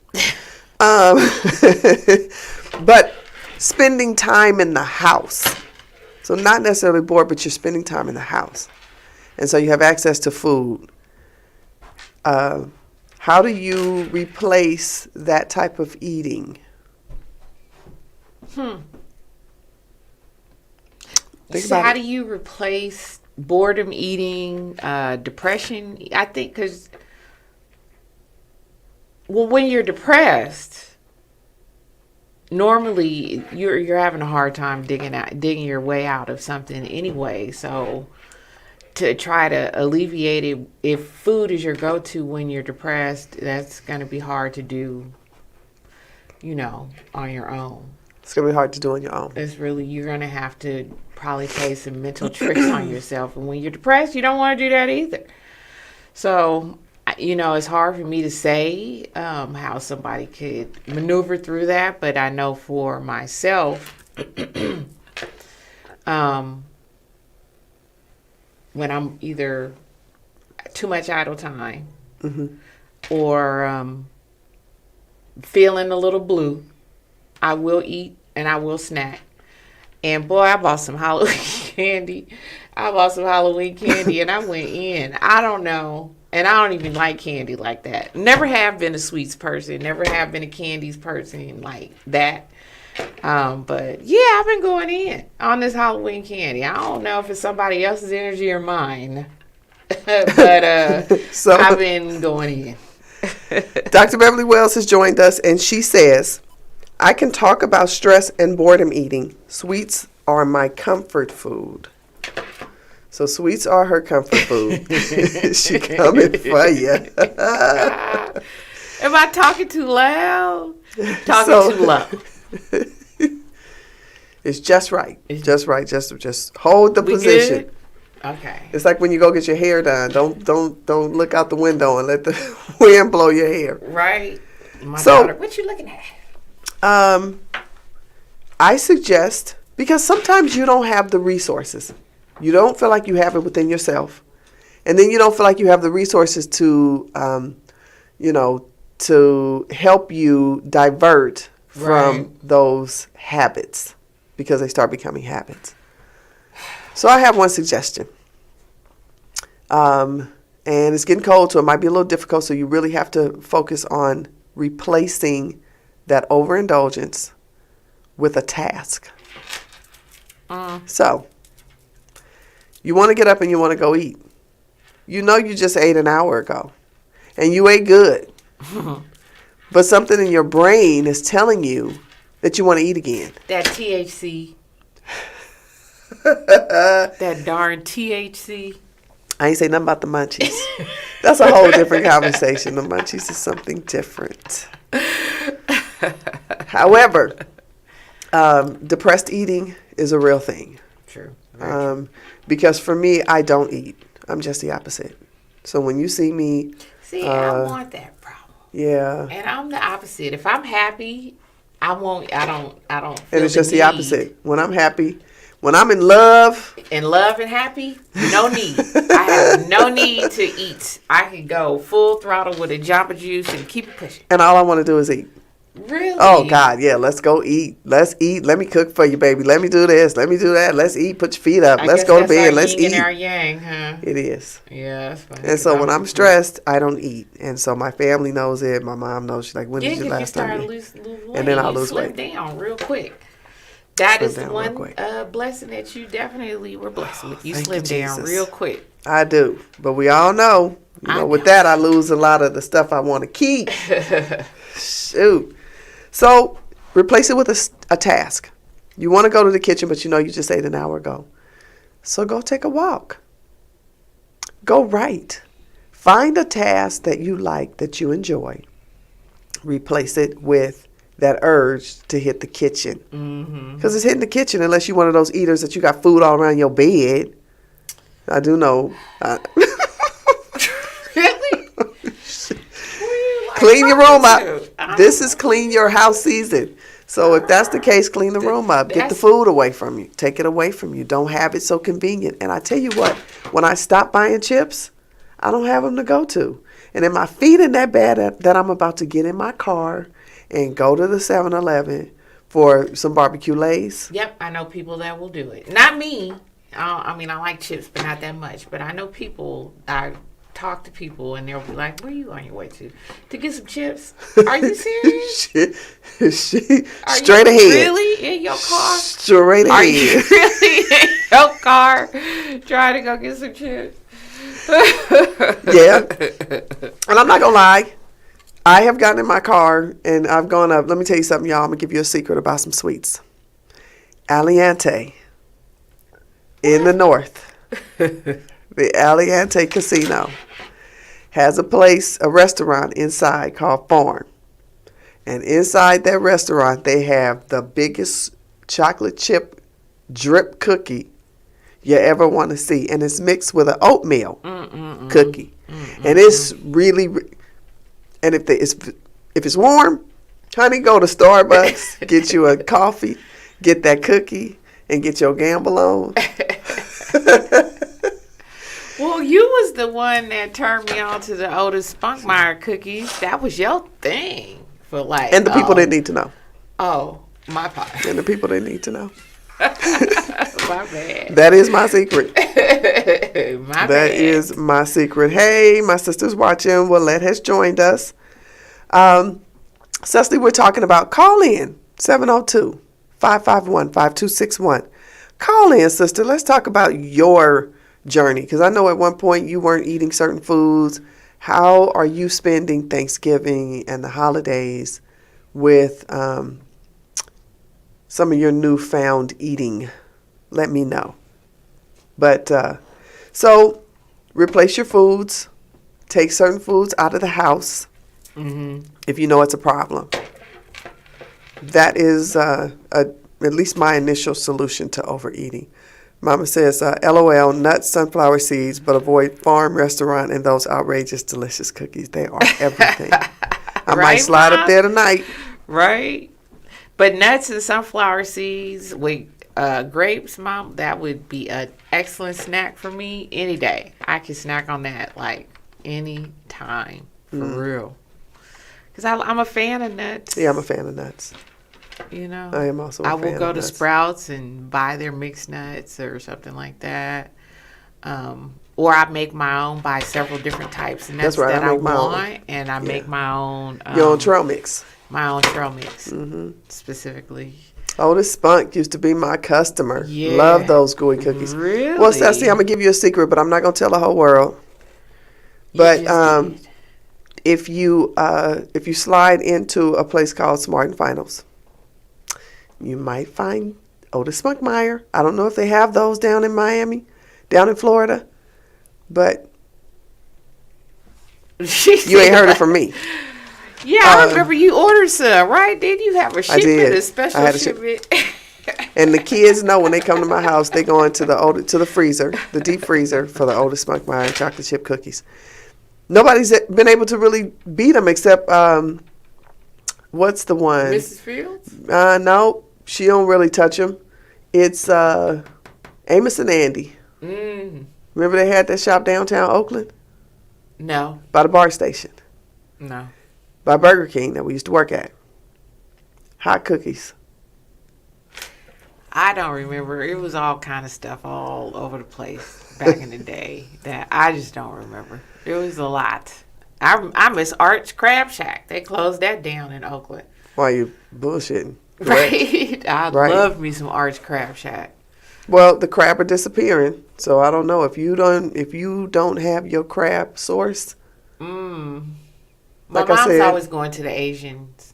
[SPEAKER 1] But spending time in the house. So not necessarily bored, but you're spending time in the house. And so you have access to food. How do you replace that type of eating?
[SPEAKER 2] So how do you replace boredom eating, depression? I think because, well, when you're depressed, normally you're having a hard time digging your way out of something anyway. So to try to alleviate it, if food is your go-to when you're depressed, that's going to be hard to do, on your own.
[SPEAKER 1] It's going to be hard to do on your own.
[SPEAKER 2] You're going to have to probably play some mental tricks on yourself. And when you're depressed, you don't want to do that either. So, it's hard for me to say how somebody could maneuver through that. But I know for myself, when I'm either too much idle time or feeling a little blue, I will eat and I will snack. And boy, I bought some Halloween candy. And I went in. I don't know. And I don't even like candy like that. Never have been a sweets person. Never have been a candies person like that. But yeah, I've been going in on this Halloween candy. I don't know if it's somebody else's energy or mine. But so, I've been going in.
[SPEAKER 1] Dr. Beverly Wells has joined us, and she says, I can talk about stress and boredom eating. Sweets are my comfort food. So sweets are her comfort food. She coming for you.
[SPEAKER 2] Am I talking too loud? Talking too low.
[SPEAKER 1] It's just right. Just right. Just hold the
[SPEAKER 2] We
[SPEAKER 1] position.
[SPEAKER 2] good? Okay.
[SPEAKER 1] It's like when you go get your hair done. Don't look out the window and let the wind blow your hair.
[SPEAKER 2] Right. My
[SPEAKER 1] So-
[SPEAKER 2] daughter, what you looking at?
[SPEAKER 1] I suggest, because sometimes you don't have the resources. You don't feel like you have it within yourself. And then you don't feel like you have the resources to, to help you divert from
[SPEAKER 2] Right.
[SPEAKER 1] those habits because they start becoming habits. So I have one suggestion. And it's getting cold, so it might be a little difficult. So you really have to focus on replacing that overindulgence with a task. So you want to get up and you want to go eat. You know you just ate an hour ago and you ate good. But something in your brain is telling you that you want to eat again.
[SPEAKER 2] That THC. That darn THC.
[SPEAKER 1] I ain't say nothing about the munchies. That's a whole different conversation. The munchies is something different. However, depressed eating is a real thing.
[SPEAKER 2] True.
[SPEAKER 1] Because for me, I don't eat. I'm just the opposite. So when you see me,
[SPEAKER 2] See, I want that problem.
[SPEAKER 1] yeah,
[SPEAKER 2] And I'm the opposite. If I'm happy, I won't. I don't. Feel
[SPEAKER 1] and it's just the
[SPEAKER 2] need.
[SPEAKER 1] opposite. When I'm happy, when I'm in love,
[SPEAKER 2] In love and happy, no need. I have no need to eat. I can go full throttle with a Jamba Juice and keep it pushing.
[SPEAKER 1] and all I want to do is eat.
[SPEAKER 2] Really?
[SPEAKER 1] Oh God, yeah, let's go eat. Let's eat. Let me cook for you, baby. Let me do this. Let me do that. Let's eat. Put your feet up.
[SPEAKER 2] I
[SPEAKER 1] Let's
[SPEAKER 2] guess
[SPEAKER 1] go to
[SPEAKER 2] that's
[SPEAKER 1] bed.
[SPEAKER 2] our
[SPEAKER 1] Let's
[SPEAKER 2] yin
[SPEAKER 1] eat.
[SPEAKER 2] and our yang, huh?
[SPEAKER 1] It is.
[SPEAKER 2] Yeah, that's fine.
[SPEAKER 1] And so when I'm stressed, I don't eat. And so my family knows it. My mom knows. She's like, when
[SPEAKER 2] yeah,
[SPEAKER 1] did you
[SPEAKER 2] if you
[SPEAKER 1] last
[SPEAKER 2] start
[SPEAKER 1] time?
[SPEAKER 2] to
[SPEAKER 1] you-"
[SPEAKER 2] lose weight,
[SPEAKER 1] And then I'll
[SPEAKER 2] you
[SPEAKER 1] lose
[SPEAKER 2] slim
[SPEAKER 1] weight.
[SPEAKER 2] down real quick. That
[SPEAKER 1] Slim
[SPEAKER 2] is the
[SPEAKER 1] down real
[SPEAKER 2] one
[SPEAKER 1] quick.
[SPEAKER 2] blessing that you definitely were blessed with. You
[SPEAKER 1] Thank
[SPEAKER 2] slim
[SPEAKER 1] you,
[SPEAKER 2] down
[SPEAKER 1] Jesus.
[SPEAKER 2] real quick.
[SPEAKER 1] I do. But we all know, with that, I lose a lot of the stuff I want to keep. Shoot. So replace it with a task. You want to go to the kitchen, but you know you just ate an hour ago. So go take a walk. Go write. Find a task that you like, that you enjoy. Replace it with that urge to hit the kitchen. Because it's hitting the kitchen unless you're one of those eaters that you got food all around your bed. I do know.
[SPEAKER 2] Really?
[SPEAKER 1] Clean your room up.
[SPEAKER 2] I
[SPEAKER 1] This is clean your house season. So if that's the case, clean the room up. Get the
[SPEAKER 2] That's-
[SPEAKER 1] food away from you. Take it away from you. Don't have it so convenient. And I tell you what, when I stop buying chips, I don't have them to go to. And then my feet in that bad that I'm about to get in my car and go to the 7-Eleven for some barbecue lays.
[SPEAKER 2] Yep, I know people that will do it. Not me. I mean, I like chips, but not that much. But I know people. I talk to people, and they'll be like, "Where are you on your way to get some chips? Are you serious?
[SPEAKER 1] she
[SPEAKER 2] Are
[SPEAKER 1] straight
[SPEAKER 2] you
[SPEAKER 1] ahead.
[SPEAKER 2] Really in your car?
[SPEAKER 1] Straight
[SPEAKER 2] Are you
[SPEAKER 1] ahead.
[SPEAKER 2] really in your car trying to go get some chips?"
[SPEAKER 1] Yeah. And I'm not going to lie. I have gotten in my car and I've gone up. Let me tell you something, y'all. I'm going to give you a secret about some sweets. Aliante in the north. The Aliante Casino has a restaurant inside called Farm. And inside that restaurant, they have the biggest chocolate chip drip cookie you ever want to see. And it's mixed with an oatmeal cookie. And it's really, and if it's warm, honey, go to Starbucks, get you a coffee, get that cookie, and get your gamble on.
[SPEAKER 2] Well, you was the one that turned me on to the Otis Spunkmeyer cookies. That was your thing for like.
[SPEAKER 1] And the people that need to know.
[SPEAKER 2] Oh, my part.
[SPEAKER 1] And the people that need to know.
[SPEAKER 2] My bad.
[SPEAKER 1] That is my secret.
[SPEAKER 2] My
[SPEAKER 1] That
[SPEAKER 2] bad.
[SPEAKER 1] is my secret. Hey, my sister's watching. Willette has joined us. Cecily, we're talking about call in 702-551-5261. Call in, sister. Let's talk about your journey. Because I know at one point you weren't eating certain foods. How are you spending Thanksgiving and the holidays with some of your newfound eating? Let me know. But so replace your foods. Take certain foods out of the house if you know it's a problem. That is at least my initial solution to overeating. Mama says, LOL, nuts, sunflower seeds, but avoid farm, restaurant, and those outrageous, delicious cookies. They are everything. I might slide up there tonight.
[SPEAKER 2] Right. But nuts and sunflower seeds with grapes, Mom, that would be an excellent snack for me any day. I can snack on that like any time, for real. Because I'm a fan of nuts.
[SPEAKER 1] Yeah, I'm a fan of nuts.
[SPEAKER 2] You know,
[SPEAKER 1] I am also a
[SPEAKER 2] I
[SPEAKER 1] fan
[SPEAKER 2] will go
[SPEAKER 1] of
[SPEAKER 2] to
[SPEAKER 1] nuts.
[SPEAKER 2] Sprouts and buy their mixed nuts or something like that. Or I make my own, buy several different types of nuts
[SPEAKER 1] That's right,
[SPEAKER 2] that
[SPEAKER 1] I
[SPEAKER 2] I
[SPEAKER 1] make my own.
[SPEAKER 2] want, and I make my own.
[SPEAKER 1] Your own trail mix.
[SPEAKER 2] My own trail mix, specifically.
[SPEAKER 1] Otis Spunk used to be my customer.
[SPEAKER 2] Yeah.
[SPEAKER 1] Love those gooey cookies.
[SPEAKER 2] Really?
[SPEAKER 1] Well, Sassy, I'm going to give you a secret, but I'm not going to tell the whole world. But if you slide into a place called Smart and Finals, you might find Otis Spunkmeyer. I don't know if they have those down in Miami, down in Florida, but you ain't heard it from me.
[SPEAKER 2] Yeah, I remember you ordered some, right? Did you have a shipment,
[SPEAKER 1] did.
[SPEAKER 2] a special
[SPEAKER 1] I had a
[SPEAKER 2] shipment?
[SPEAKER 1] And the kids know when they come to my house, they go into the freezer, the deep freezer, for the Otis Spunkmeyer chocolate chip cookies. Nobody's been able to really beat them except what's the one?
[SPEAKER 2] Mrs. Fields?
[SPEAKER 1] No, she don't really touch them. It's Amos and Andy. Remember they had that shop downtown Oakland
[SPEAKER 2] No,
[SPEAKER 1] by the bar station,
[SPEAKER 2] no.
[SPEAKER 1] by Burger King that we used to work at. Hot cookies.
[SPEAKER 2] I don't remember. It was all kind of stuff all over the place back in the day that I just don't remember. It was a lot. I miss Arch Crab Shack. They closed that down in Oakland.
[SPEAKER 1] Why you bullshitting?
[SPEAKER 2] Right? I
[SPEAKER 1] Right.
[SPEAKER 2] love me some Arch Crab Shack.
[SPEAKER 1] Well, the crab are disappearing, so I don't know if you don't have your crab source.
[SPEAKER 2] My
[SPEAKER 1] Like I
[SPEAKER 2] mom's
[SPEAKER 1] said-
[SPEAKER 2] always going to the Asians.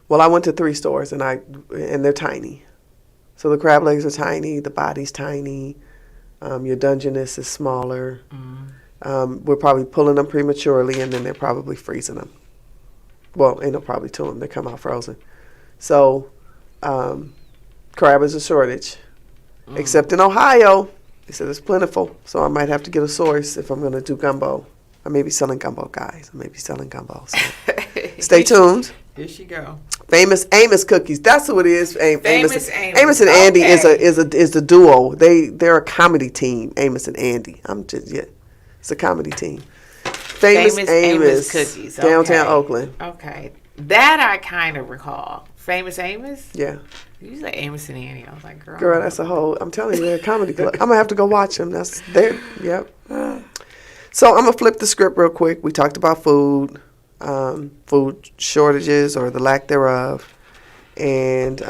[SPEAKER 1] Well, I went to 3 stores and they're tiny. So the crab legs are tiny, the body's tiny, your Dungeness is smaller. We're probably pulling them prematurely, and then they're probably freezing them. Well, ain't no probably to them; they come out frozen. So, crab is a shortage, except in Ohio. They said it's plentiful, so I might have to get a source if I'm going to do gumbo. I may be selling gumbo, guys. I may be selling gumbo. So stay tuned.
[SPEAKER 2] Here she go.
[SPEAKER 1] Famous Amos cookies. That's who it is.
[SPEAKER 2] Famous Amos.
[SPEAKER 1] Amos and Andy
[SPEAKER 2] Okay.
[SPEAKER 1] is a duo. They're a comedy team. Amos and Andy. It's a comedy team. Famous Amos
[SPEAKER 2] cookies.
[SPEAKER 1] Downtown
[SPEAKER 2] Okay.
[SPEAKER 1] Oakland.
[SPEAKER 2] Okay. That I kind of recall. Famous Amos?
[SPEAKER 1] Yeah.
[SPEAKER 2] You said Amos and Annie. I was like, girl.
[SPEAKER 1] Girl, that's a whole. I'm telling you, they're a comedy club. I'm gonna have to go watch them. That's there. Yep. So I'm gonna flip the script real quick. We talked about food shortages or the lack thereof, and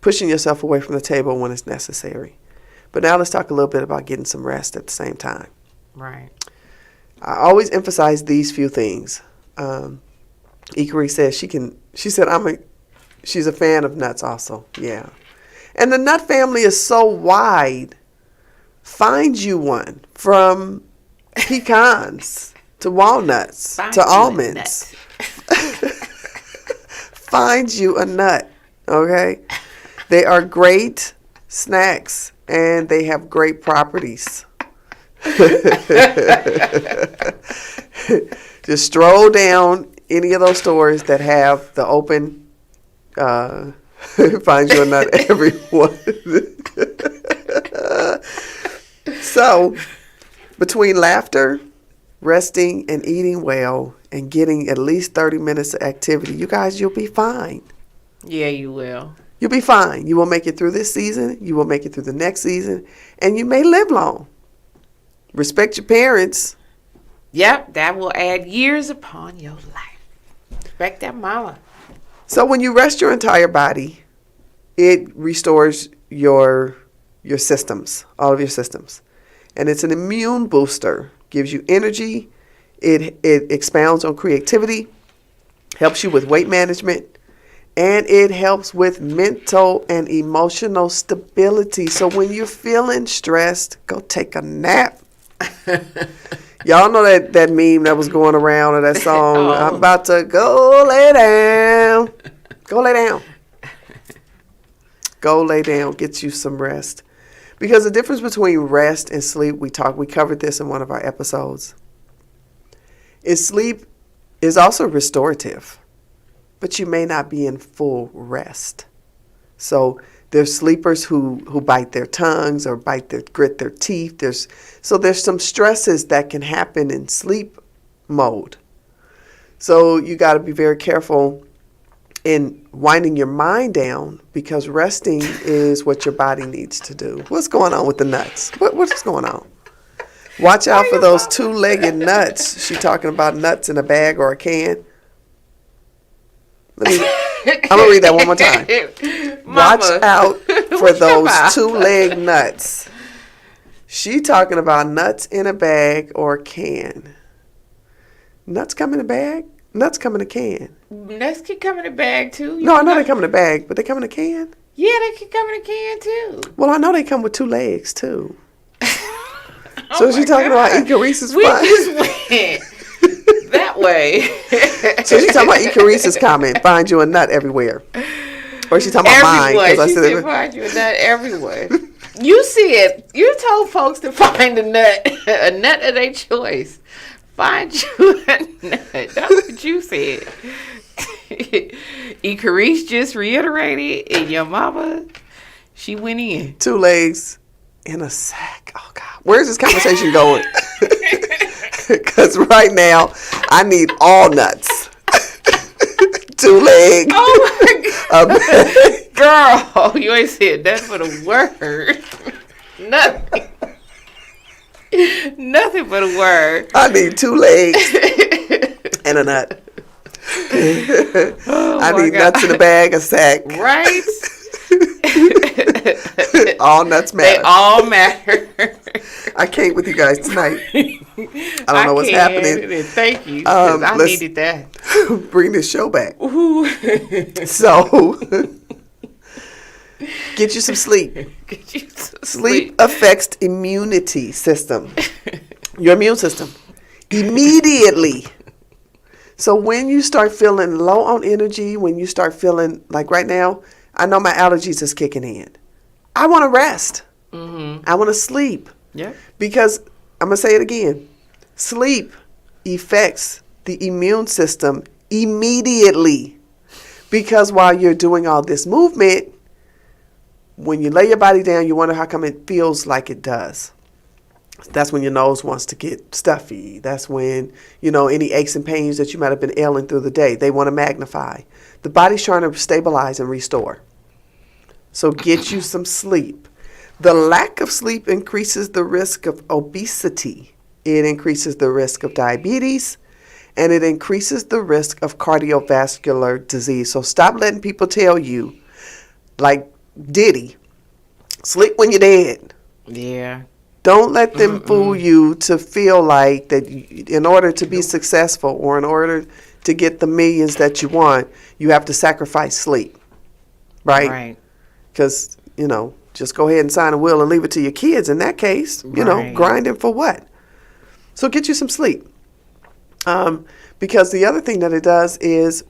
[SPEAKER 1] pushing yourself away from the table when it's necessary. But now let's talk a little bit about getting some rest at the same time.
[SPEAKER 2] Right.
[SPEAKER 1] I always emphasize these few things. Ikari says she's a fan of nuts also. Yeah. And the nut family is so wide. Find you one, from pecans to walnuts
[SPEAKER 2] Find
[SPEAKER 1] to
[SPEAKER 2] you a
[SPEAKER 1] almonds. Find you a nut, okay? They are great snacks and they have great properties. Just stroll down any of those stores that have the open, find you a nut, everyone. So, between laughter, resting, and eating well, and getting at least 30 minutes of activity, you guys, you'll be fine.
[SPEAKER 2] Yeah, you will.
[SPEAKER 1] You'll be fine. You will make it through this season. You will make it through the next season. And you may live long. Respect your parents.
[SPEAKER 2] Yep, that will add years upon your life. Respect that mama.
[SPEAKER 1] So when you rest your entire body, it restores your systems, all of your systems. And it's an immune booster. Gives you energy. It expounds on creativity. Helps you with weight management. And it helps with mental and emotional stability. So when you're feeling stressed, go take a nap. Y'all know that meme that was going around, or that song, I'm about to go lay down. Go lay down. Go lay down, get you some rest. Because the difference between rest and sleep, we covered this in one of our episodes, is sleep is also restorative, but you may not be in full rest. So there's sleepers who bite their tongues or grit their teeth. There's some stresses that can happen in sleep mode. So you got to be very careful in winding your mind down, because resting is what your body needs to do. What's going on with the nuts? What's going on? Watch out for those two-legged nuts. She talking about nuts in a bag or a can. I'm going to read that one more time. Watch out for those two-legged nuts. She talking about nuts in a bag or a can. Nuts come in a bag? Nuts come in a can.
[SPEAKER 2] Nuts can come in a bag too.
[SPEAKER 1] No, I know they come in a bag, but they come in a can?
[SPEAKER 2] Yeah, they can come in a can too.
[SPEAKER 1] Well, I know they come with two legs too. So she talking about Icarice's
[SPEAKER 2] We just went that way.
[SPEAKER 1] So she talking about Icarice's comment, find you a nut everywhere. Or she talking about mine.
[SPEAKER 2] Everywhere. She said find you a nut everywhere. You said, you told folks to find a nut of their choice. Find you a nut. That's what you said. Icarice just reiterated, and your mama, she went in.
[SPEAKER 1] Two legs in a sack. Oh, God. Where's this conversation going? Because right now, I need all nuts. Two legs.
[SPEAKER 2] Oh, my God. Girl, you ain't said nothing but a word. Nothing. Nothing but a word.
[SPEAKER 1] I need two legs and a nut. I need nuts in a bag, a sack.
[SPEAKER 2] Right?
[SPEAKER 1] All nuts matter.
[SPEAKER 2] They all matter.
[SPEAKER 1] I can't with you guys tonight. I don't know what's happening.
[SPEAKER 2] Thank you. I needed that.
[SPEAKER 1] Bring this show back. So, get you some sleep. Sleep affects immunity system. Your immune system. Immediately. So when you start feeling low on energy, when you start feeling like right now, I know my allergies is kicking in. I want to rest. Mm-hmm. I want to sleep.
[SPEAKER 2] Yeah.
[SPEAKER 1] Because I'm going to say it again. Sleep affects the immune system immediately. Because while you're doing all this movement, when you lay your body down, you wonder how come it feels like it does. That's when your nose wants to get stuffy. That's when, any aches and pains that you might have been ailing through the day, they want to magnify. The body's trying to stabilize and restore. So get you some sleep. The lack of sleep increases the risk of obesity. It increases the risk of diabetes, and it increases the risk of cardiovascular disease. So stop letting people tell you, like Diddy, sleep when you're dead.
[SPEAKER 2] Yeah.
[SPEAKER 1] Don't let them fool you to feel like that in order to be successful or in order to get the millions that you want, you have to sacrifice sleep. Right? Because, just go ahead and sign a will and leave it to your kids in that case. Grinding for what? So get you some sleep. Because the other thing that it does is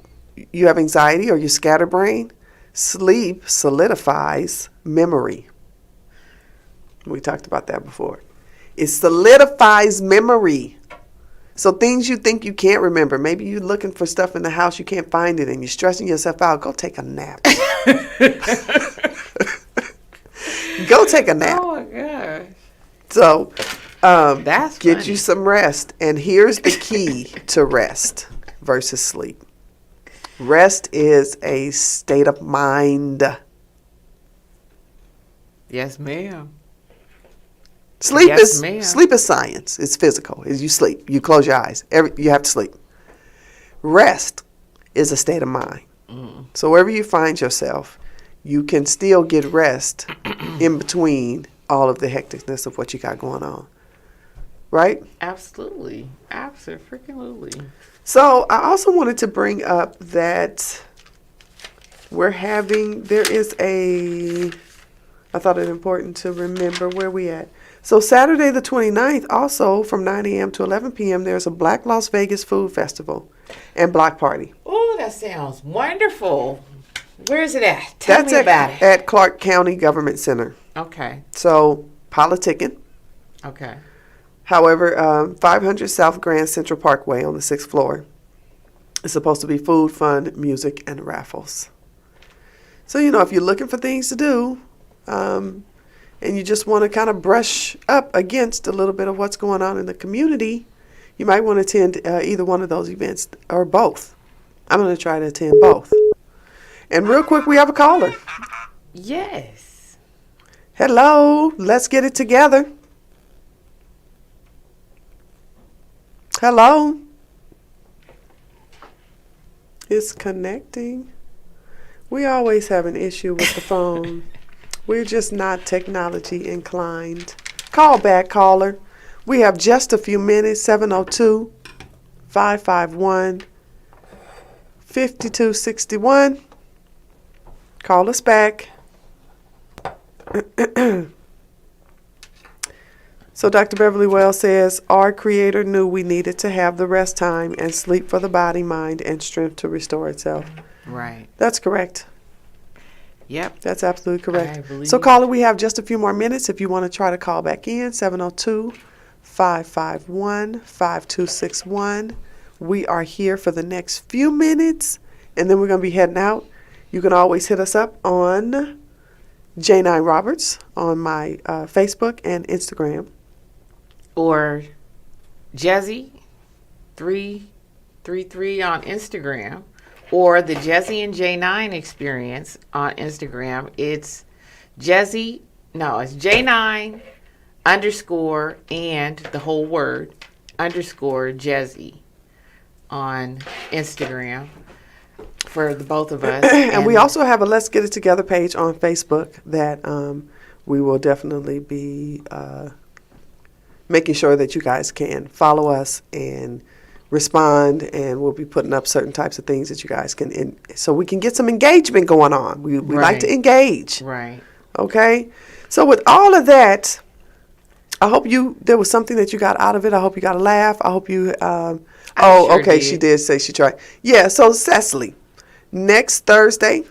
[SPEAKER 1] you have anxiety or you scatterbrain. Sleep solidifies memory. We talked about that before. It solidifies memory. So things you think you can't remember. Maybe you're looking for stuff in the house, you can't find it, and you're stressing yourself out. Go take a nap. Go take a nap.
[SPEAKER 2] Oh, my gosh.
[SPEAKER 1] So
[SPEAKER 2] That's
[SPEAKER 1] get
[SPEAKER 2] funny.
[SPEAKER 1] you some rest. And here's the key to rest versus sleep. Rest is a state of mind.
[SPEAKER 2] Yes, ma'am.
[SPEAKER 1] Sleep
[SPEAKER 2] Yes, ma'am.
[SPEAKER 1] Sleep is science. It's physical. You sleep. You close your eyes. You have to sleep. Rest is a state of mind. So wherever you find yourself, you can still get rest in between all of the hecticness of what you got going on. Right?
[SPEAKER 2] Absolutely. Absolutely.
[SPEAKER 1] So I also wanted to bring up that I thought it important to remember where we at. So Saturday the 29th, also from 9 a.m. to 11 p.m., there's a Black Las Vegas Food Festival and block party.
[SPEAKER 2] Oh, that sounds wonderful. Where is it at? Tell me about it.
[SPEAKER 1] At Clark County Government Center.
[SPEAKER 2] Okay.
[SPEAKER 1] So, politicking.
[SPEAKER 2] Okay.
[SPEAKER 1] However, 500 South Grand Central Parkway on the 6th floor. It's supposed to be food, fun, music, and raffles. So, if you're looking for things to do, and you just want to kind of brush up against a little bit of what's going on in the community, you might want to attend either one of those events or both. I'm going to try to attend both. And real quick, we have a caller.
[SPEAKER 2] Yes.
[SPEAKER 1] Hello. Let's get it together. Hello. It's connecting. We always have an issue with the phone. We're just not technology inclined. Call back, caller. We have just a few minutes. 702-551-5261. Call us back. So Dr. Beverly Wells says, our Creator knew we needed to have the rest time and sleep for the body, mind, and strength to restore itself.
[SPEAKER 2] Right.
[SPEAKER 1] That's correct.
[SPEAKER 2] Yep.
[SPEAKER 1] That's absolutely correct.
[SPEAKER 2] I believe.
[SPEAKER 1] So, caller, we have just a few more minutes. If you want to try to call back in, 702-551-5261. We are here for the next few minutes, and then we're going to be heading out. You can always hit us up on Jnine Roberts on my Facebook and Instagram.
[SPEAKER 2] Or Jezzi 333 on Instagram, or the Jezzi and J9 experience on Instagram. It's Jezzi, no, it's J9 _ and the whole word _ Jezzi on Instagram for the both of us.
[SPEAKER 1] And we also have a Let's Get It Together page on Facebook that we will definitely be making sure that you guys can follow us and respond, and we'll be putting up certain types of things that you guys can, so we can get some engagement going on. We like to engage.
[SPEAKER 2] Right.
[SPEAKER 1] Okay? So with all of that, I hope there was something that you got out of it. I hope you got a laugh. I hope you,
[SPEAKER 2] did.
[SPEAKER 1] She did say she tried. Yeah, so Cecily, next Thursday,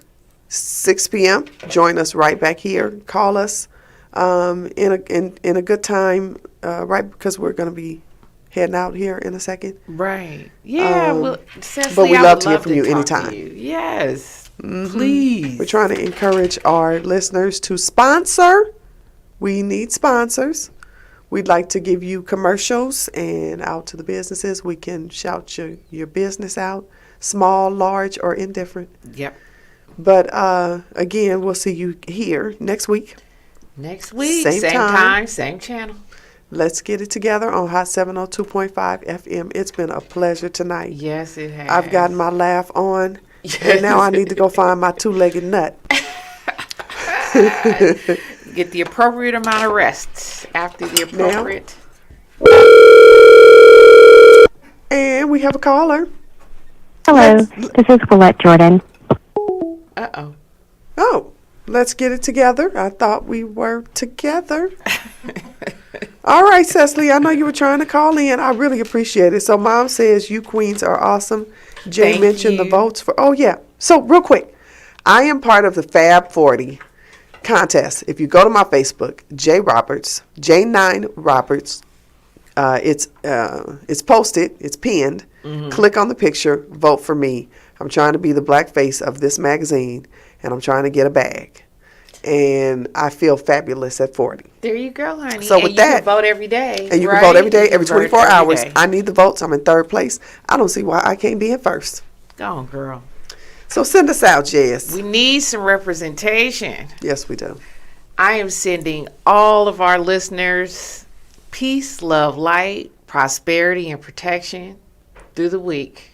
[SPEAKER 1] 6 p.m., join us right back here. Call us in a good time, right, because we're going to be heading out here in a second.
[SPEAKER 2] Right. Yeah. Well, Cecily,
[SPEAKER 1] but we'd
[SPEAKER 2] I
[SPEAKER 1] love
[SPEAKER 2] would
[SPEAKER 1] to hear from you
[SPEAKER 2] talk to
[SPEAKER 1] anytime.
[SPEAKER 2] you. Yes. Please.
[SPEAKER 1] We're trying to encourage our listeners to sponsor. We need sponsors. We'd like to give you commercials and out to the businesses. We can shout your business out, small, large, or indifferent.
[SPEAKER 2] Yep.
[SPEAKER 1] But again, we'll see you here next week.
[SPEAKER 2] Next week,
[SPEAKER 1] Same
[SPEAKER 2] time, same channel.
[SPEAKER 1] Let's Get It Together on Hot 702.5 FM. It's been a pleasure tonight.
[SPEAKER 2] Yes, it has.
[SPEAKER 1] I've gotten my laugh on, and now I need to go find my two-legged nut.
[SPEAKER 2] Get the appropriate amount of rest after the appropriate.
[SPEAKER 1] And we have a caller.
[SPEAKER 3] Hello, this is Colette Jordan.
[SPEAKER 2] Uh-oh.
[SPEAKER 1] Oh, let's get it together. I thought we were together. All right, Cecily, I know you were trying to call in. I really appreciate it. So Mom says you queens are awesome. Jay
[SPEAKER 2] Thank
[SPEAKER 1] mentioned
[SPEAKER 2] you.
[SPEAKER 1] the votes for, oh yeah. So real quick, I am part of the Fab 40 contest. If you go to my Facebook, J9 Roberts, it's posted, it's pinned. Mm-hmm. Click on the picture, vote for me. I'm trying to be the black face of this magazine, and I'm trying to get a bag. And I feel fabulous at 40.
[SPEAKER 2] There you go, honey.
[SPEAKER 1] So with
[SPEAKER 2] you
[SPEAKER 1] that,
[SPEAKER 2] can vote every day.
[SPEAKER 1] And you
[SPEAKER 2] right?
[SPEAKER 1] can vote every day,
[SPEAKER 2] You can
[SPEAKER 1] every
[SPEAKER 2] vote
[SPEAKER 1] 24
[SPEAKER 2] every
[SPEAKER 1] hours.
[SPEAKER 2] day.
[SPEAKER 1] I need the votes. I'm in third place. I don't see why I can't be in first.
[SPEAKER 2] Go on, girl.
[SPEAKER 1] So send us out, Jess.
[SPEAKER 2] We need some representation.
[SPEAKER 1] Yes, we do.
[SPEAKER 2] I am sending all of our listeners peace, love, light, prosperity, and protection through the week.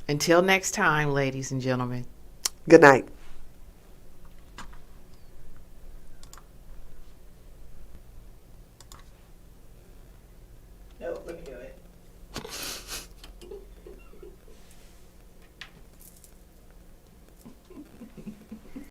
[SPEAKER 2] Until next time, ladies and gentlemen.
[SPEAKER 1] Good night.